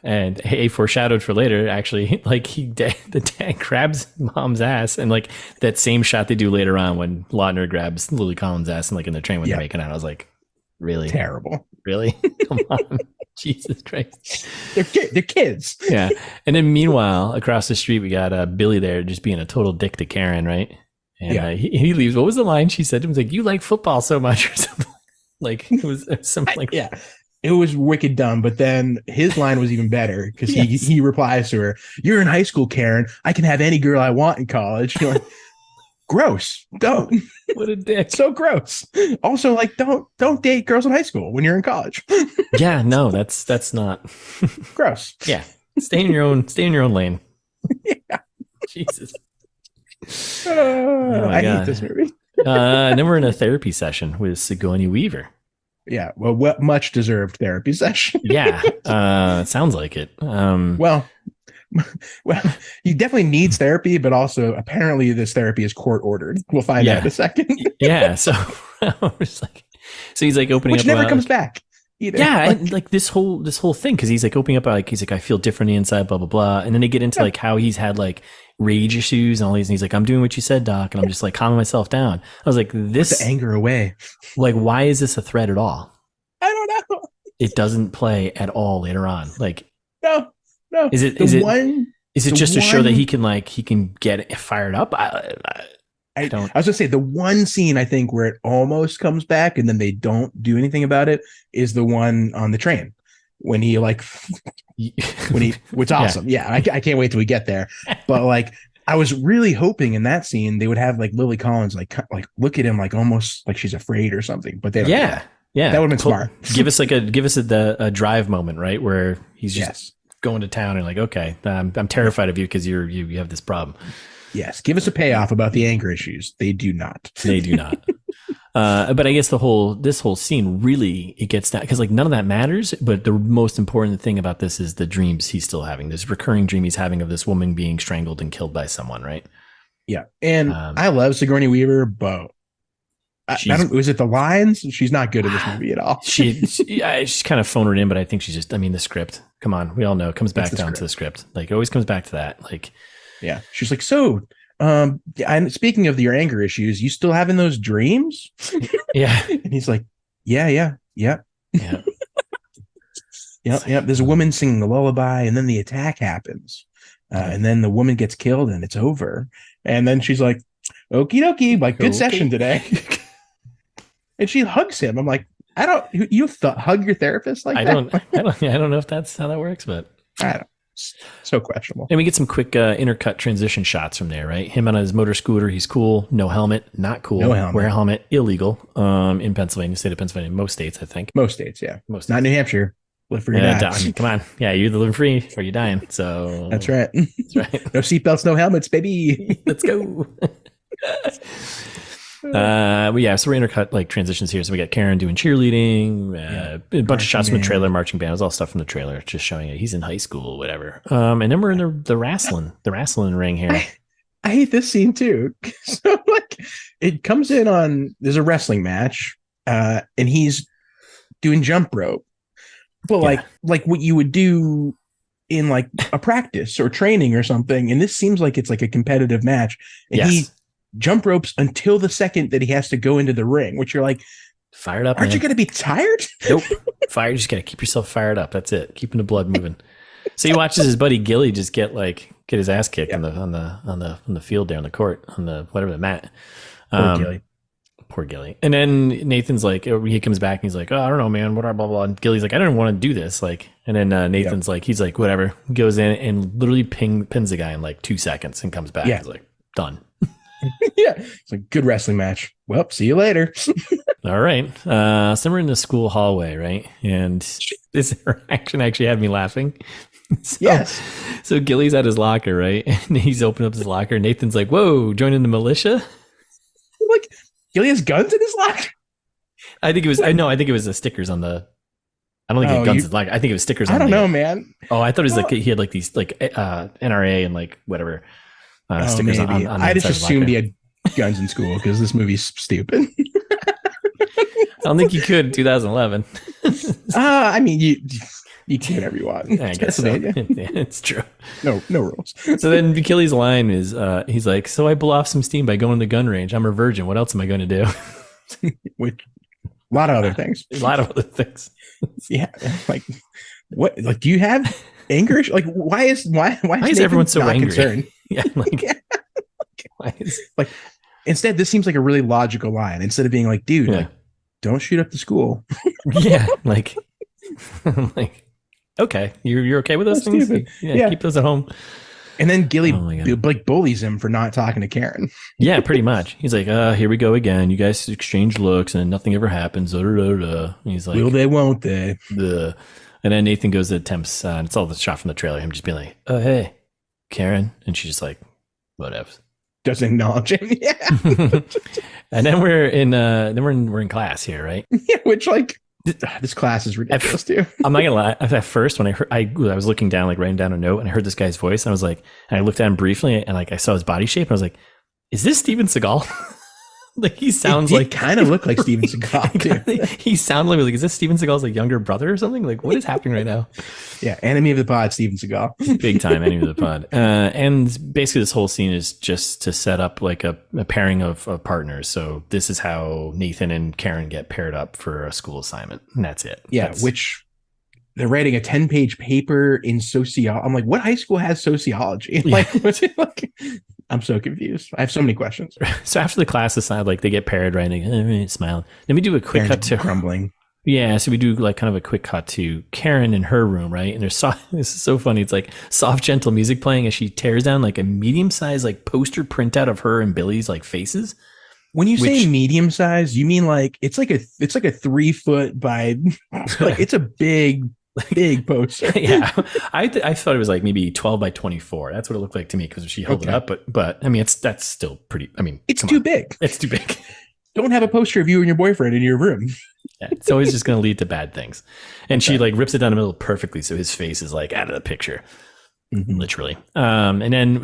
and foreshadowed for later, actually, like the dad grabs Mom's ass, and like that same shot they do later on when Lautner grabs Lily Collins' ass and like in the train when they're making out. I was like, really terrible. Really? Come on. Jesus Christ. They're kids. Yeah. And then meanwhile, across the street, we got Billy there just being a total dick to Karen, right? And he leaves. What was the line she said to him? It was like, you like football so much or something. Like it was something like it was wicked dumb. But then his line was even better because he replies to her, "You're in high school, Karen. I can have any girl I want in college." You're like, gross. Don't. What a dick. So gross. Also, like, don't date girls in high school when you're in college. Yeah, no, that's not gross. Yeah. Stay in your own lane. Yeah. Jesus. I hate this movie. And then we're in a therapy session with Sigourney Weaver. Yeah, well, much deserved therapy session. Yeah, it sounds like it. Well, he definitely needs therapy, but also apparently this therapy is court ordered. We'll find out in a second. Yeah, so so he's like opening which up, never comes back either. Yeah, like this whole thing because he's like opening up, like he's like, I feel different inside, blah blah blah, and then they get into like how he's had like rage issues and all these, and he's like, I'm doing what you said, Doc, and I'm just like calming myself down. I was like, this put the anger away. Like, why is this a threat at all? I don't know. It doesn't play at all later on. Like, no. Is it just to show that he can get fired up? I don't. I was gonna say the one scene I think where it almost comes back and then they don't do anything about it is the one on the train when he which awesome. Yeah, I can't wait till we get there. But like, I was really hoping in that scene they would have like Lily Collins like look at him like almost like she's afraid or something. But they don't. Yeah, that would have been smart. Give us a drive moment, right, where he's just going to town and like, okay, I'm terrified of you because you have this problem. Yes, give us a payoff about the anger issues. They do not. They do not. But I guess this whole scene really, it gets that because like none of that matters. But the most important thing about this is the dreams he's still having. This recurring dream he's having of this woman being strangled and killed by someone, right? Yeah, and I love Sigourney Weaver, but was it the lines? She's not good at this movie at all. She's kind of phoned it in, but I think she's just. I mean, the script. Come on, we all know it comes back down to the script. Like it always comes back to that. Like, yeah, she's like, so. And speaking of your anger issues, you still having those dreams? Yeah, and he's like, yeah. Yep. There's a woman singing a lullaby, and then the attack happens, and then the woman gets killed, and it's over. And then she's like, "Okie dokie, like good session today." And she hugs him. I'm like, hug your therapist like that? I don't know if that's how that works, but I don't. So questionable. And we get some quick intercut transition shots from there, right? Him on his motor scooter, he's cool. No helmet, not cool. No helmet. Wear a helmet, illegal. In Pennsylvania, state of Pennsylvania, most states, I think. Most states, yeah. Not New Hampshire. Live free or die. Come on, yeah, you're either living free or you're dying. So that's right. No seatbelts, no helmets, baby. Let's go. So we're intercut like transitions here. So we got Karen doing cheerleading, a bunch of shots from the trailer, marching band. It was all stuff from the trailer, just showing it. He's in high school, whatever. And then we're in the wrestling ring here. I hate this scene too. So like, it comes in on there's a wrestling match, and he's doing jump rope, but like what you would do in like a practice or training or something. And this seems like it's like a competitive match, and he jump ropes until the second that he has to go into the ring, which you're like, fired up. Aren't you going to be tired? Nope. You just got to keep yourself fired up. That's it. Keeping the blood moving. So he watches his buddy Gilly just get his ass kicked on the field there on the court on the whatever the mat. Poor Gilly. And then Nathan's like, he comes back and he's like, oh, I don't know, man. What are blah blah. And Gilly's like, I don't want to do this. Like, and then Nathan's like, he's like, whatever. Goes in and literally pins the guy in like 2 seconds and comes back. Yeah. He's like, done. Yeah, it's a good wrestling match. Well, see you later. All right. So we're in the school hallway, right? And this interaction actually had me laughing. So Gilly's at his locker, right? And he's opened up his locker. Nathan's like, whoa, joining the militia? Like, Gilly has guns in his locker? I think it was the stickers on the... I don't think he had guns in his locker. I think it was stickers on I don't know, man. Oh, I thought it was like he had like these like NRA and like whatever. Stickers on I just assumed he had guns in school because this movie's stupid. I don't think you could in 2011. I mean, you can whatever you want. I guess so. Yeah, it's true. No rules. So then Achilles' line is, he's like, so I blow off some steam by going to the gun range. I'm a virgin. What else am I going to do? Which, a lot of other things. Yeah. Like, what? Like, do you have anger? Like, why is everyone so angry? Concerned? Yeah, like, like instead, this seems like a really logical line. Instead of being like, dude, like, don't shoot up the school. Yeah, like I'm like, okay, you're okay with those That's things? stupid. Yeah, keep those at home. And then Gilly like bullies him for not talking to Karen. Yeah, pretty much. He's like, here we go again. You guys exchange looks and nothing ever happens. He's like, will they, won't they? Duh. And then Nathan goes to attempts, and it's all the shot from the trailer, him just being like, oh, hey, Karen. And she's just like, whatever. Doesn't acknowledge him. Yeah. And then we're in class here, right? Yeah, which like this class is ridiculous too. I'm not gonna lie. At first, when I was looking down, like writing down a note, and I heard this guy's voice, and I was like, and I looked at him briefly, and like I saw his body shape, and I was like, is this Steven Seagal? Like he sounds like kind of look like Steven Seagal. He sounded like, is this Steven Seagal's like younger brother or something? Like what is happening right now? Yeah, enemy of the pod, Steven Seagal. Big time enemy of the pod. And basically this whole scene is just to set up like a pairing of partners. So this is how Nathan and Karen get paired up for a school assignment. And that's it. Yeah, which they're writing a 10-page paper in sociology. I'm like, what high school has sociology? Like, what's it like? I'm so confused. I have so many questions. So after the class aside, like they get paired, right? And they smile. Then we do a quick cut to crumbling. Yeah, so we do like kind of a quick cut to Karen in her room, right? And there's this is so funny. It's like soft, gentle music playing as she tears down like a medium-sized like poster printout of her and Billy's like faces. When you say medium size, you mean like it's like a 3 foot by like it's a big poster. Yeah, I thought it was like maybe 12 by 24. That's what it looked like to me because she held it up. But I mean, that's still pretty. I mean, it's too big. It's too big. Don't have a poster of you and your boyfriend in your room. Yeah, it's always just going to lead to bad things. And she like rips it down the middle perfectly, so his face is like out of the picture, literally. And then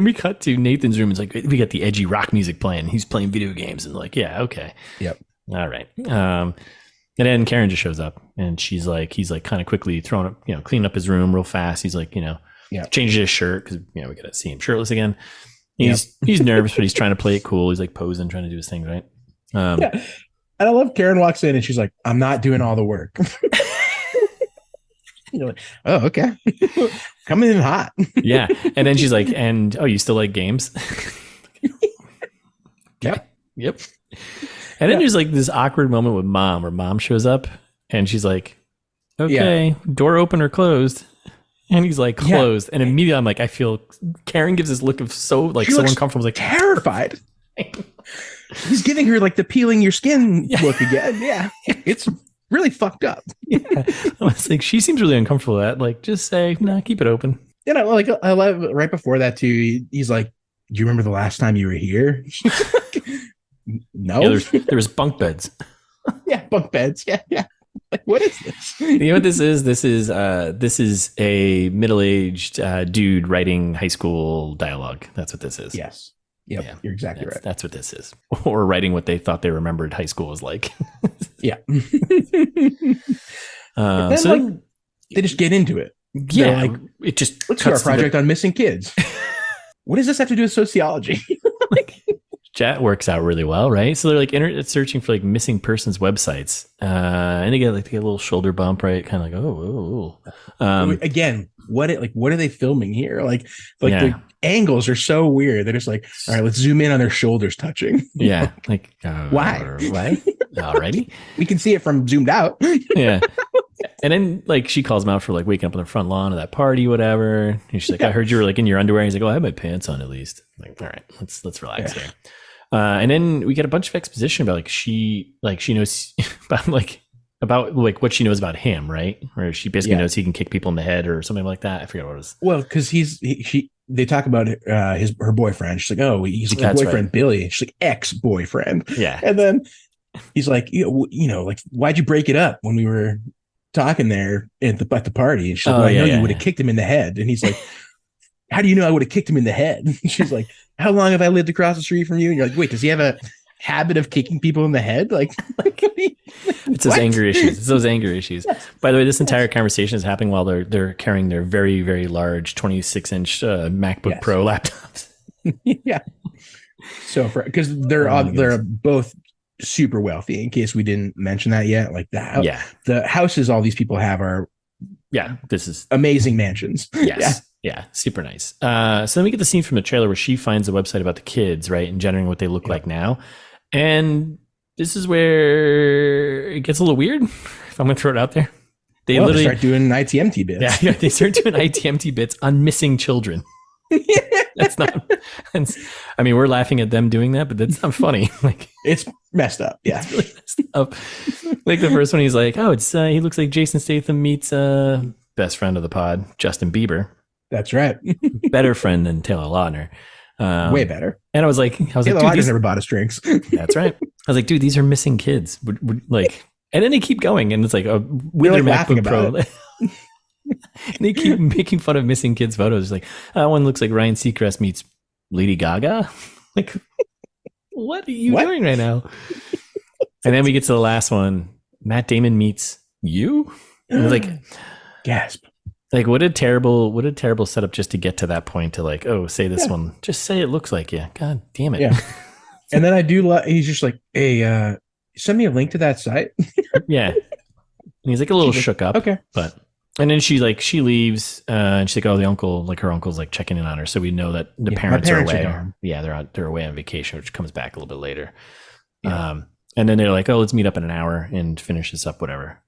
we cut to Nathan's room. It's like we got the edgy rock music playing. He's playing video games, and like, yeah, okay, yep, all right. And then Karen just shows up, and he's like kind of quickly throwing up, cleaning up his room real fast. He's like, changing his shirt because we got to see him shirtless again. He's nervous, but he's trying to play it cool. He's like posing, trying to do his thing, right? Yeah. And I love Karen walks in and she's like, I'm not doing all the work. You're like, oh, okay. Coming in hot. Yeah. And then she's like, you still like games? Yep. And then there's like this awkward moment with mom where mom shows up and she's like, okay, door open or closed? And he's like, closed. And immediately I'm like, I feel Karen gives this look of so uncomfortable. Like terrified. He's giving her like the peeling your skin look again. Yeah. It's really fucked up. Yeah. I was like, she seems really uncomfortable with that. Like, just say, no, keep it open. And I love right before that too. He's like, do you remember the last time you were here? No. Yeah, there was bunk beds. Yeah, bunk beds. Yeah. Like, what is this? You know what this is? This is a middle-aged dude writing high school dialogue. That's what this is. Yes. Yep, yeah, you're exactly right. That's what this is. Or writing what they thought they remembered high school was like. Yeah. So they just get into it. Yeah. Like, it just let's do our project on missing kids. What does this have to do with sociology? Chat works out really well, right? So they're like internet searching for like missing persons websites, and they get a little shoulder bump, right? Kind of like, oh. Again, what are they filming here? Like the angles are so weird. They're just like, all right, let's zoom in on their shoulders touching. Yeah, like why? Alrighty, we can see it from zoomed out. Yeah. And then like she calls him out for like waking up on the front lawn of that party, whatever. And she's like, I heard you were like in your underwear. And he's like, oh, I have my pants on at least. I'm like, all right, let's relax here. And then we get a bunch of exposition about like she knows about what she knows about him, right? Or she basically knows he can kick people in the head or something like that. I forget what it was. Well, because they talk about her boyfriend. She's like, oh, he's like your boyfriend, right. Billy. She's like ex-boyfriend. Yeah. And then he's like, like, why'd you break it up when we were talking there at the party? And she's like, I know you would have kicked him in the head. And he's like, how do you know I would have kicked him in the head? And she's like, how long have I lived across the street from you? And you're like, wait, does he have a habit of kicking people in the head? Like it's those anger issues. It's those anger issues. Yes. By the way, this entire conversation is happening while they're carrying their very, very large 26-inch MacBook Pro laptops. Yeah. So because they're both super wealthy, in case we didn't mention that yet. Like the houses all these people have are this is amazing mansions. Yes. Yeah, super nice. So then we get the scene from the trailer where she finds a website about the kids, right, and generating what they look like now. And this is where it gets a little weird, if I'm going to throw it out there. They literally start doing ITMT bits. Yeah, they start doing ITMT bits on missing children. That's not. I mean, we're laughing at them doing that, but that's not funny. Like, it's messed up. Yeah, it's really messed up. Like the first one, he's like, "Oh, it's he looks like Jason Statham meets best friend of the pod, Justin Bieber." That's right. Better friend than Taylor Lautner. Way better. And I was like, Taylor Lautner's never bought us drinks. That's right. I was like, dude, these are missing kids. Like, and then they keep going, and it's like with They're their like MacBook Pro. And they keep making fun of missing kids' photos. It's like, that one looks like Ryan Seacrest meets Lady Gaga. Like, what are you doing right now? And then we get to the last one. Matt Damon meets you. And I was like, gasp. Like, what a terrible setup just to get to that point to like, oh, say this one. Just say it looks like you. God damn it. Yeah. And then he's just like, hey, send me a link to that site. Yeah. And he's like a little shook up. Okay. And then she leaves and she's like, oh, her uncle's like checking in on her. So we know that the parents are away. They're away on vacation, which comes back a little bit later. Yeah. And then they're like, oh, let's meet up in an hour and finish this up, whatever.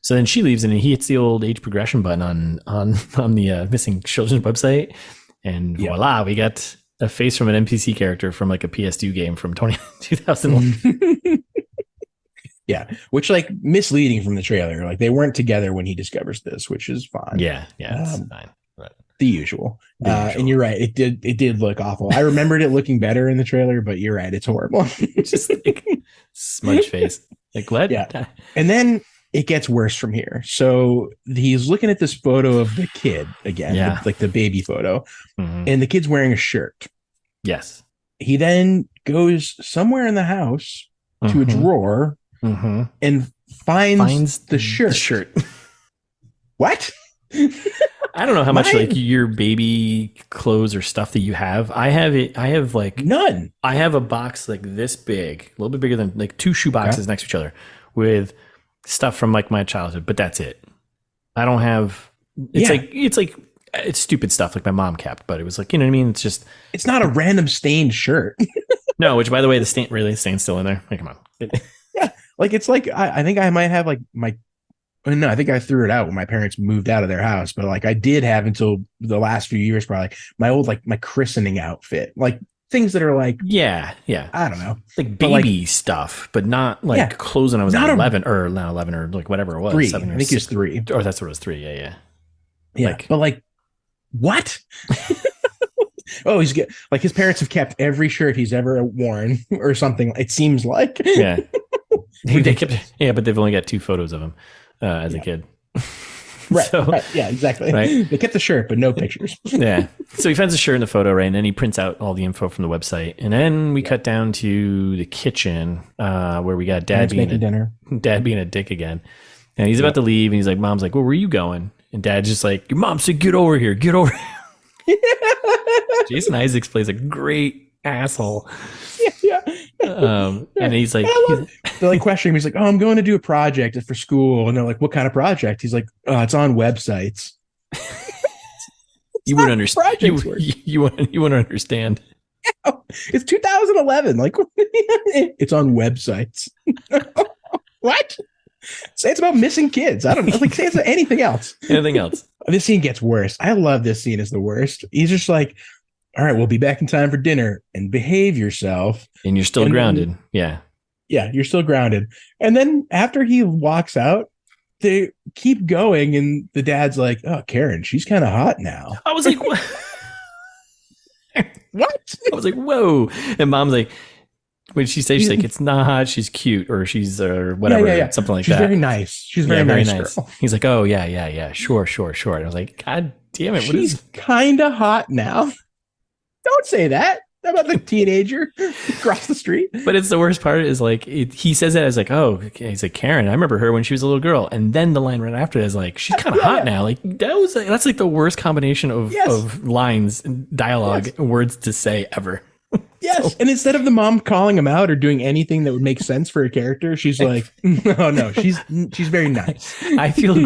So then she leaves and he hits the old age progression button on the missing children's website. And voila, we got a face from an NPC character from like a PS2 game from 2001. Yeah, which like misleading from the trailer. Like they weren't together when he discovers this, which is fine. Yeah, it's fine. Right. The usual. And you're right. It did look awful. I remembered it looking better in the trailer, but you're right. It's horrible. Just like smudge face. Like what? Yeah. And then it gets worse from here. So he's looking at this photo of the kid again, like the baby photo, and the kid's wearing a shirt. Yes. He then goes somewhere in the house to a drawer and finds the shirt. What? I don't know how much like your baby clothes or stuff that you have. I have like none. I have a box like this big, a little bit bigger than like two shoe boxes next to each other with stuff from like my childhood, but that's it. I don't have. It's stupid stuff like my mom kept, but it was like, you know what I mean. It's not a random stained shirt. No, which by the way, the stain's still in there. Like, come on. Yeah, like it's like I think I might have like I think I threw it out when my parents moved out of their house, but like I did have until the last few years, probably like my old like my christening outfit, like things that are like yeah, I don't know, like baby stuff, but not like clothes when I was not 11 or like whatever it was. 3. 7 or I think 6. it's 3. Oh, that's what it was. 3. Yeah. Like, but like what? Oh, he's get like his parents have kept every shirt he's ever worn or something. It seems like yeah. They kept, but they've only got 2 photos of him as a kid. Right. Yeah, exactly. Right? They kept the shirt, but no pictures. Yeah. So he finds the shirt in the photo, right? And then he prints out all the info from the website. And then we cut down to the kitchen where we got dad being a dick again. And he's about to leave. And he's like, mom's like, well, where are you going? And dad's just like, your mom said, get over here. Jason Isaacs plays a great asshole. Yeah. And he's like, they're like questioning him. He's like, oh, I'm going to do a project for school. And they're like, what kind of project? He's like, oh, it's on websites. You wouldn't understand. You wouldn't understand. Yeah, it's 2011. Like, it's on websites. What? Say it's about missing kids. I don't know. Like, say it's anything else. This scene gets worse. I love this scene. It's the worst. He's just like, all right, we'll be back in time for dinner and behave yourself. And you're still grounded. Yeah, you're still grounded. And then after he walks out, they keep going. And the dad's like, oh, Karen, she's kind of hot now. I was like, what? What? I was like, whoa. And mom's like, when she says, she's like, it's not hot, she's cute, or she's whatever, something like she's that. She's very nice. She's very nice. Girl. He's like, oh, yeah. Sure. And I was like, God damn it. She's kind of hot now. Don't say that about the teenager across the street. But it's the worst part is like, he says that as like, oh, he's like, Karen, I remember her when she was a little girl. And then the line right after is like, she's kind of hot now. Like that's like the worst combination of lines and dialogue and words to say ever. Yes. And instead of the mom calling him out or doing anything that would make sense for a character, she's like, no, she's very nice. I feel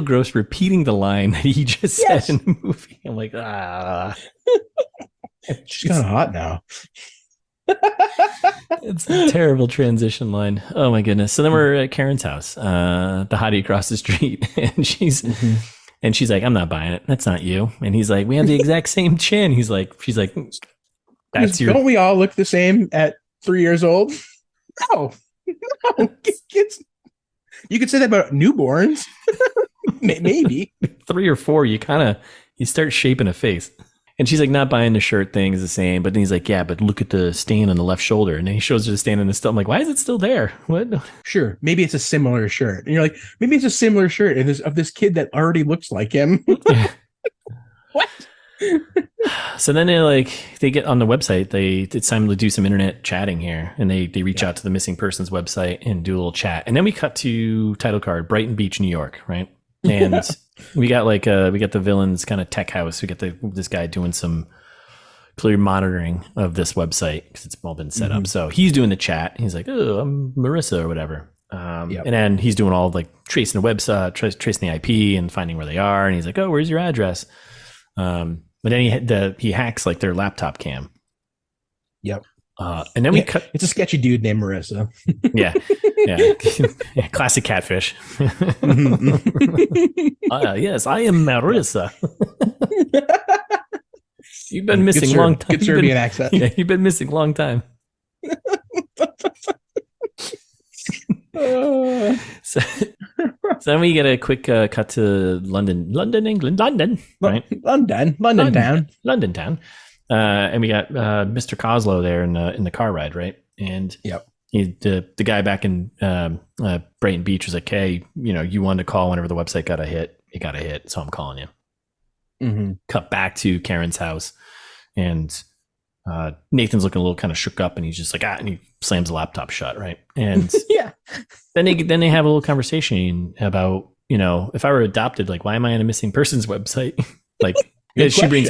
gross repeating the line that he just said in the movie. I'm like, she's kind of hot now. It's a terrible transition line. Oh my goodness. So then we're at Karen's house, the hottie across the street, and she's like, I'm not buying it. That's not you. And he's like, we have the exact same chin. She's like, that's your. Don't we all look the same at 3 years old? No. Kids. You could say that about newborns. Maybe 3 or 4. You start shaping a face. And she's like, not buying the shirt thing is the same. But then he's like, yeah, but look at the stain on the left shoulder. And then he shows her the stain on the still. I'm like, why is it still there? What? Sure. Maybe it's a similar shirt. And you're like, maybe it's a similar shirt of this kid that already looks like him. What? So then they get on the website. It's time to do some internet chatting here. And they reach out to the missing persons website and do a little chat. And then we cut to title card, Brighton Beach, New York, right? And we got the villain's kind of tech house. We got this guy doing some clear monitoring of this website because it's all been set up. So he's doing the chat. He's like, oh, I'm Marissa or whatever. And then he's doing all like tracing the website, tracing the IP and finding where they are. And he's like, oh, where's your address? But then he hacks like their laptop cam. Yep. And then we cut. It's a sketchy dude named Marissa. Yeah. Classic catfish. Yes, I am Marissa. You've been missing a long time. Good Serbian accent. Yeah, you've been missing a long time. So then we get a quick cut to London, England, right? London town. And we got Mr. Coslow there in the car ride, right? And the guy back in Brighton Beach was like, hey, you wanted to call whenever the website got a hit. It got a hit, so I'm calling you. Cut back to Karen's house, and Nathan's looking a little kind of shook up, and he's just like, and he slams the laptop shut, right? And then they have a little conversation about, if I were adopted, like, why am I on a missing persons website? Like, she brings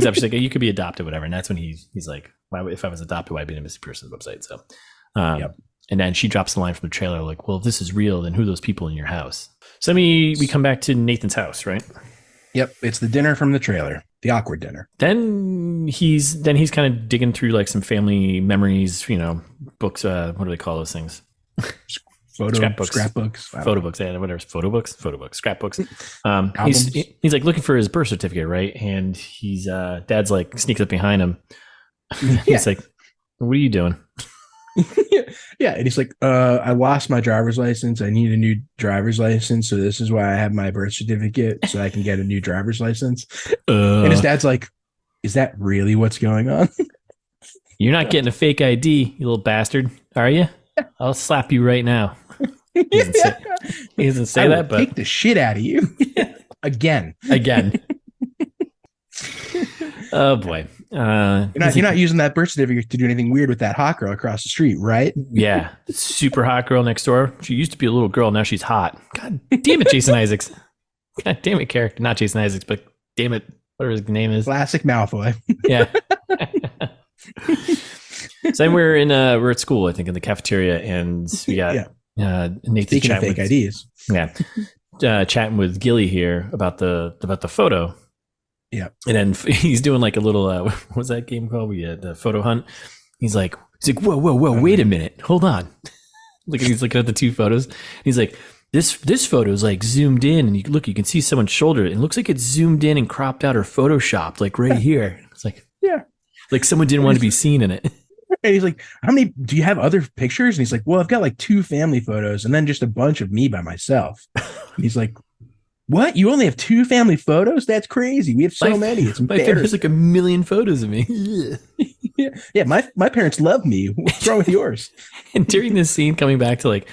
up, she's like, you could be adopted, whatever. And that's when he's like, why, if I was adopted, why be on a missing persons website? So, and then she drops the line from the trailer, like, well, if this is real, then who are those people in your house? So then we come back to Nathan's house, right? Yep, it's the dinner from the trailer, the awkward dinner. Then he's kind of digging through like some family memories, books. What do they call those things? Scrapbooks, photo books, whatever. Photo books, scrapbooks. He's like looking for his birth certificate, right? And he's dad's like sneaks up behind him. He's like, "What are you doing?" And he's like, I lost my driver's license. I need a new driver's license. So this is why I have my birth certificate so I can get a new driver's license. And his dad's like, is that really what's going on? You're not getting a fake ID, you little bastard, are you? I'll slap you right now. He doesn't say that, but take the shit out of you. Again. Oh boy. You're not using that birth certificate to do anything weird with that hot girl across the street, right? Yeah. Super hot girl next door. She used to be a little girl. Now she's hot. God damn it, Jason Isaacs. God damn it, character. Not Jason Isaacs, but damn it, whatever his name is. Classic Malfoy. Yeah. So then we're at school, I think, in the cafeteria, and we got Nathan chatting fake IDs. Yeah. Chatting with Gilly here about the photo. Yeah. And then he's doing like a little, what was that game called? We had the photo hunt. He's like, whoa, wait a minute. Hold on. He's looking at the two photos. He's like, this photo is like zoomed in, and you can see someone's shoulder. It looks like it's zoomed in and cropped out or photoshopped, like right here. It's like, like someone didn't want to be seen in it. And he's like, how many, do you have other pictures? And he's like, well, I've got like 2 family photos and then just a bunch of me by myself. And he's like, what? You only have 2 family photos? That's crazy. We have so many. It's embarrassing. There's like a million photos of me. Yeah. My parents love me. What's wrong with yours? And during this scene, coming back to like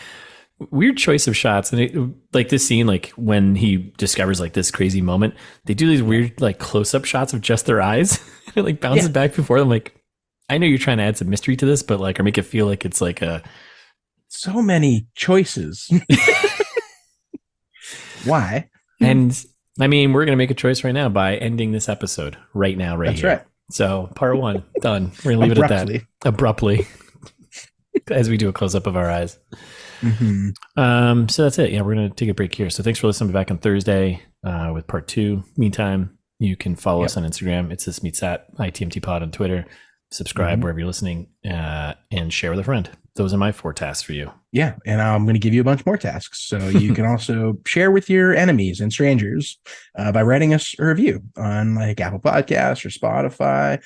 weird choice of shots, and like this scene, like when he discovers like this crazy moment, they do these weird like close-up shots of just their eyes. It like bounces back before them. Like, I know you're trying to add some mystery to this, but like, or make it feel like it's like so many choices. Why? And I mean, we're going to make a choice right now by ending this episode right now, right here. That's right. So part 1, done. We're going to leave it at that. Abruptly. As we do a close-up of our eyes. Mm-hmm. So that's it. Yeah, we're going to take a break here. So thanks for listening. We'll be back on Thursday with part 2. Meantime, you can follow us on Instagram. It's This Meets That, ITMT Pod on Twitter. subscribe wherever you're listening, and share with a friend. Those are my 4 tasks for you. Yeah. And I'm going to give you a bunch more tasks. So you can also share with your enemies and strangers by writing us a review on like Apple Podcasts or Spotify,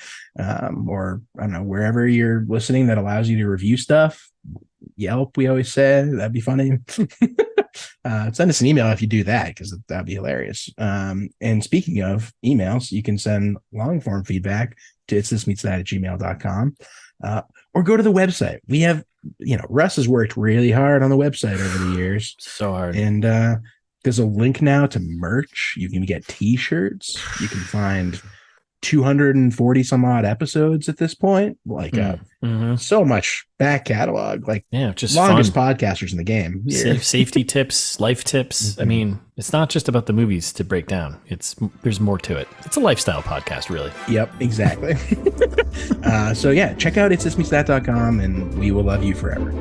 or I don't know, wherever you're listening that allows you to review stuff. Yelp, we always say. That'd be funny. Send us an email if you do that, because that'd be hilarious. And speaking of emails, you can send long form feedback to itsthismeetsthat@gmail.com, or go to the website. We have, Russ has worked really hard on the website over the years. So hard. And there's a link now to merch. You can get t-shirts. You can find 240 some odd episodes at this point, like so much back catalog, like just longest fun podcasters in the game. Safety tips, life tips. I mean, it's not just about the movies to break down. There's more to it. It's a lifestyle podcast, really. Yep, exactly. So yeah, check out itsthismeetsthat.com, and we will love you forever.